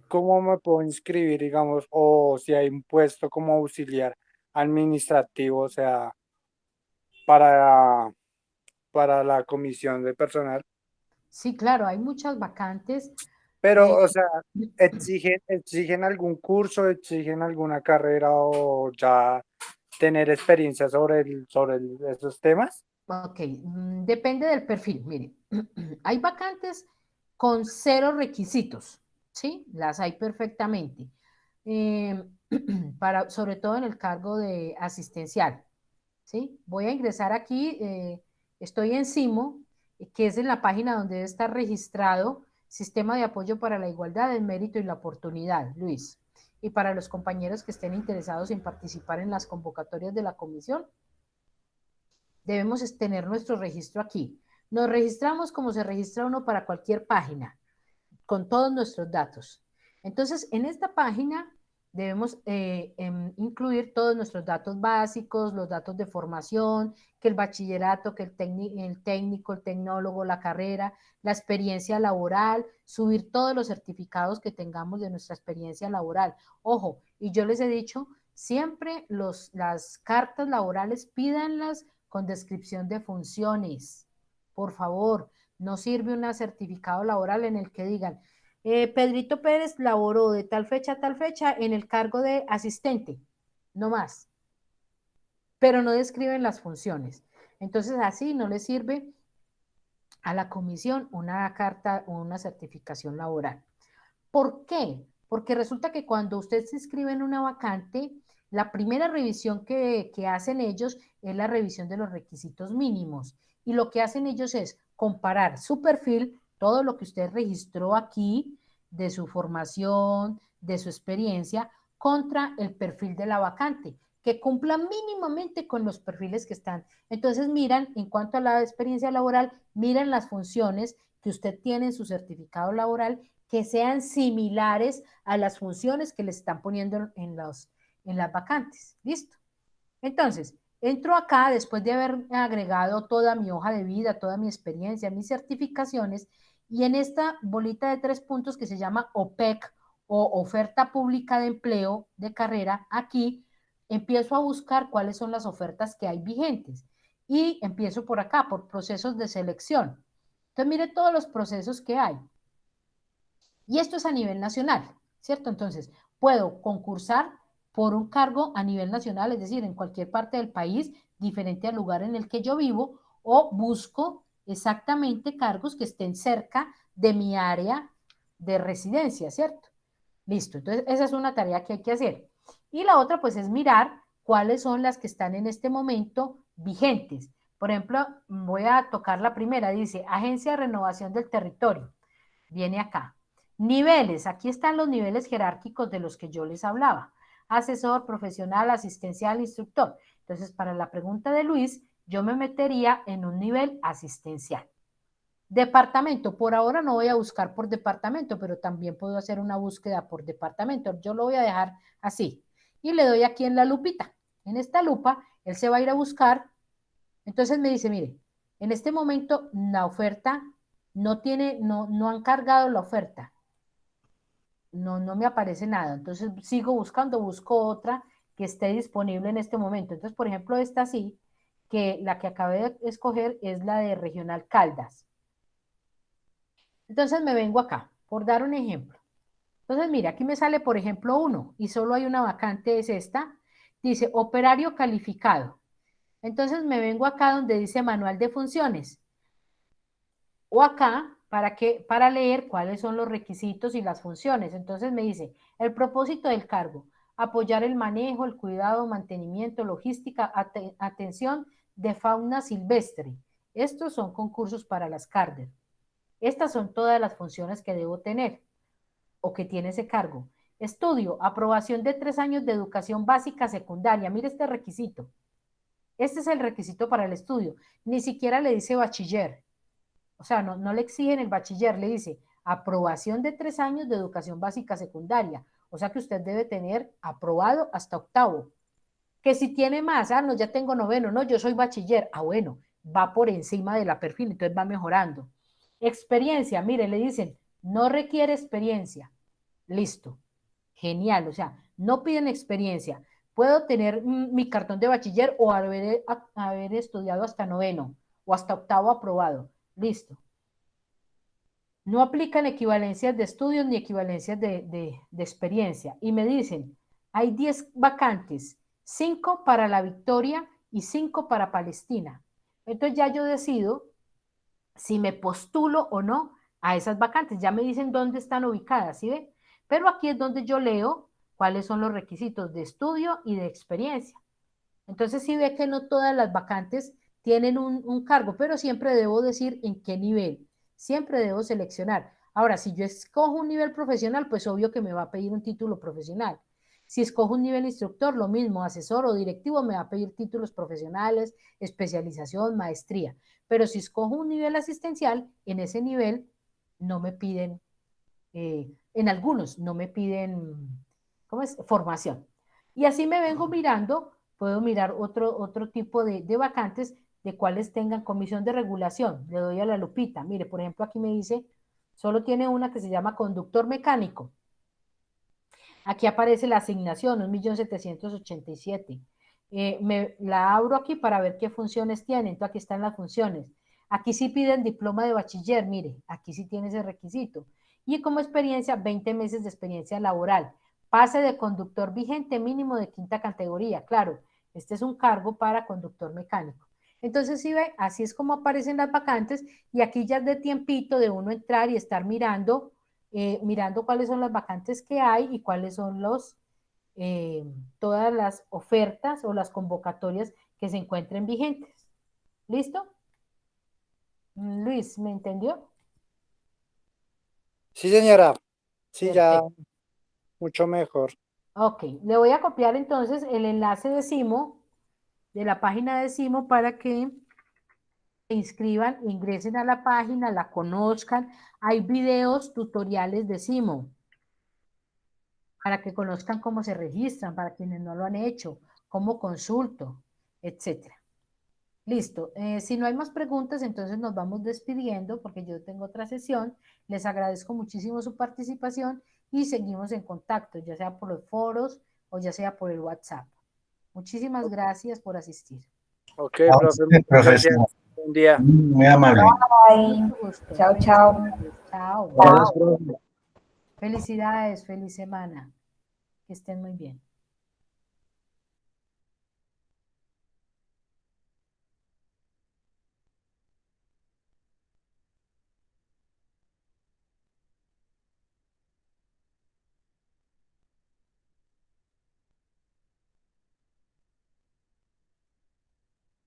cómo me puedo inscribir, digamos, o si hay un puesto como auxiliar administrativo, o sea, para, para la comisión de personal. Sí, claro, hay muchas vacantes. Pero, o sea, exigen algún curso, exigen alguna carrera o ya tener experiencia sobre esos temas. Ok, depende del perfil. Mire, hay vacantes con cero requisitos, ¿sí? Las hay perfectamente. Eh, sobre todo en el cargo de asistencial, ¿sí? Voy a ingresar aquí, estoy en CIMO, que es en la página donde debe estar registrado Sistema de Apoyo para la Igualdad, el Mérito y la Oportunidad, Luis. Y para los compañeros que estén interesados en participar en las convocatorias de la comisión, debemos tener nuestro registro aquí. Nos registramos como se registra uno para cualquier página, con todos nuestros datos. Entonces, en esta página debemos incluir todos nuestros datos básicos, los datos de formación, que el bachillerato, que el técnico, el tecnólogo, la carrera, la experiencia laboral, subir todos los certificados que tengamos de nuestra experiencia laboral. Ojo, y yo les he dicho, siempre las cartas laborales pídanlas con descripción de funciones. Por favor, no sirve un certificado laboral en el que digan, Pedrito Pérez laboró de tal fecha a tal fecha en el cargo de asistente, no más, pero no describen las funciones. Entonces así no le sirve a la comisión una carta o una certificación laboral. ¿Por qué? Porque resulta que cuando usted se inscribe en una vacante, la primera revisión que hacen ellos es la revisión de los requisitos mínimos. Y lo que hacen ellos es comparar su perfil, todo lo que usted registró aquí, de su formación, de su experiencia, contra el perfil de la vacante, que cumpla mínimamente con los perfiles que están. Entonces miran, en cuanto a la experiencia laboral, miran las funciones que usted tiene en su certificado laboral que sean similares a las funciones que les están poniendo en las vacantes. ¿Listo? Entonces, entro acá después de haber agregado toda mi hoja de vida, toda mi experiencia, mis certificaciones, y en esta bolita de 3 puntos que se llama OPEC o Oferta Pública de Empleo de Carrera, aquí empiezo a buscar cuáles son las ofertas que hay vigentes. Y empiezo por acá, por procesos de selección. Entonces, mire todos los procesos que hay. Y esto es a nivel nacional, ¿cierto? Entonces, puedo concursar por un cargo a nivel nacional, es decir, en cualquier parte del país, diferente al lugar en el que yo vivo, o busco exactamente cargos que estén cerca de mi área de residencia, ¿cierto? Listo, entonces esa es una tarea que hay que hacer. Y la otra, pues, es mirar cuáles son las que están en este momento vigentes. Por ejemplo, voy a tocar la primera, dice Agencia de Renovación del Territorio. Viene acá. Niveles, aquí están los niveles jerárquicos de los que yo les hablaba. Asesor, profesional, asistencial, instructor. Entonces, para la pregunta de Luis, yo me metería en un nivel asistencial. Departamento, por ahora no voy a buscar por departamento, pero también puedo hacer una búsqueda por departamento. Yo lo voy a dejar así. Y le doy aquí en la lupita. En esta lupa, él se va a ir a buscar. Entonces me dice, mire, en este momento la oferta no han cargado la oferta. No me aparece nada. Entonces sigo buscando, busco otra que esté disponible en este momento. Entonces, por ejemplo, esta sí, que la que acabé de escoger es la de Regional Caldas. Entonces me vengo acá, por dar un ejemplo. Entonces, mira, aquí me sale, por ejemplo, uno, y solo hay una vacante, es esta. Dice, operario calificado. Entonces me vengo acá donde dice manual de funciones. O acá, para leer cuáles son los requisitos y las funciones. Entonces me dice, el propósito del cargo, apoyar el manejo, el cuidado, mantenimiento, logística, atención de fauna silvestre. Estos son concursos para las CARDER. Estas son todas las funciones que debo tener o que tiene ese cargo. Estudio, aprobación de 3 años de educación básica secundaria. Mire este requisito. Este es el requisito para el estudio. Ni siquiera le dice bachiller. O sea, no le exigen el bachiller, le dice aprobación de 3 años de educación básica secundaria. O sea que usted debe tener aprobado hasta octavo. Que si tiene más, no, ya tengo noveno, no, yo soy bachiller. Bueno, va por encima de la perfil, entonces va mejorando. Experiencia, mire, le dicen, no requiere experiencia. Listo. Genial, o sea, no piden experiencia. Puedo tener mi cartón de bachiller o haber estudiado hasta noveno o hasta octavo aprobado. Listo. No aplican equivalencias de estudios ni equivalencias de experiencia. Y me dicen, hay 10 vacantes, 5 para la Victoria y 5 para Palestina. Entonces ya yo decido si me postulo o no a esas vacantes. Ya me dicen dónde están ubicadas, ¿sí ve? Pero aquí es donde yo leo cuáles son los requisitos de estudio y de experiencia. Entonces sí ve que no todas las vacantes tienen un cargo, pero siempre debo decir en qué nivel. Siempre debo seleccionar. Ahora, si yo escojo un nivel profesional, pues obvio que me va a pedir un título profesional. Si escojo un nivel instructor, lo mismo, asesor o directivo, me va a pedir títulos profesionales, especialización, maestría. Pero si escojo un nivel asistencial, en ese nivel no me piden, en algunos no me piden, ¿cómo es? Formación. Y así me vengo mirando, puedo mirar otro tipo de vacantes de cuáles tengan comisión de regulación. Le doy a la lupita. Mire, por ejemplo, aquí me dice, solo tiene una que se llama conductor mecánico. Aquí aparece la asignación, 1.787.000. La abro aquí para ver qué funciones tiene. Entonces aquí están las funciones. Aquí sí piden diploma de bachiller, mire, aquí sí tiene ese requisito. Y como experiencia, 20 meses de experiencia laboral. Pase de conductor vigente mínimo de 5ª categoría. Claro, este es un cargo para conductor mecánico. Entonces, si ve, así es como aparecen las vacantes y aquí ya es de tiempito de uno entrar y estar mirando cuáles son las vacantes que hay y cuáles son todas las ofertas o las convocatorias que se encuentren vigentes. ¿Listo? Luis, ¿me entendió? Sí, señora. Sí, ya Perfecto. mucho mejor. Ok, le voy a copiar entonces el enlace de Simo, de la página de Simo, para que se inscriban, ingresen a la página, la conozcan. Hay videos tutoriales de Simo para que conozcan cómo se registran, para quienes no lo han hecho, cómo consulto, etcétera. Listo. Si no hay más preguntas, entonces nos vamos despidiendo porque yo tengo otra sesión. Les agradezco muchísimo su participación y seguimos en contacto, ya sea por los foros o ya sea por el WhatsApp. Muchísimas gracias por asistir. Ok, A profe, usted, muchas gracias. profesor. Buen día. Muy amable. Bye. Mucho gusto. Chao, chao. Chao. Gracias, profe. Felicidades, feliz semana. Que estén muy bien.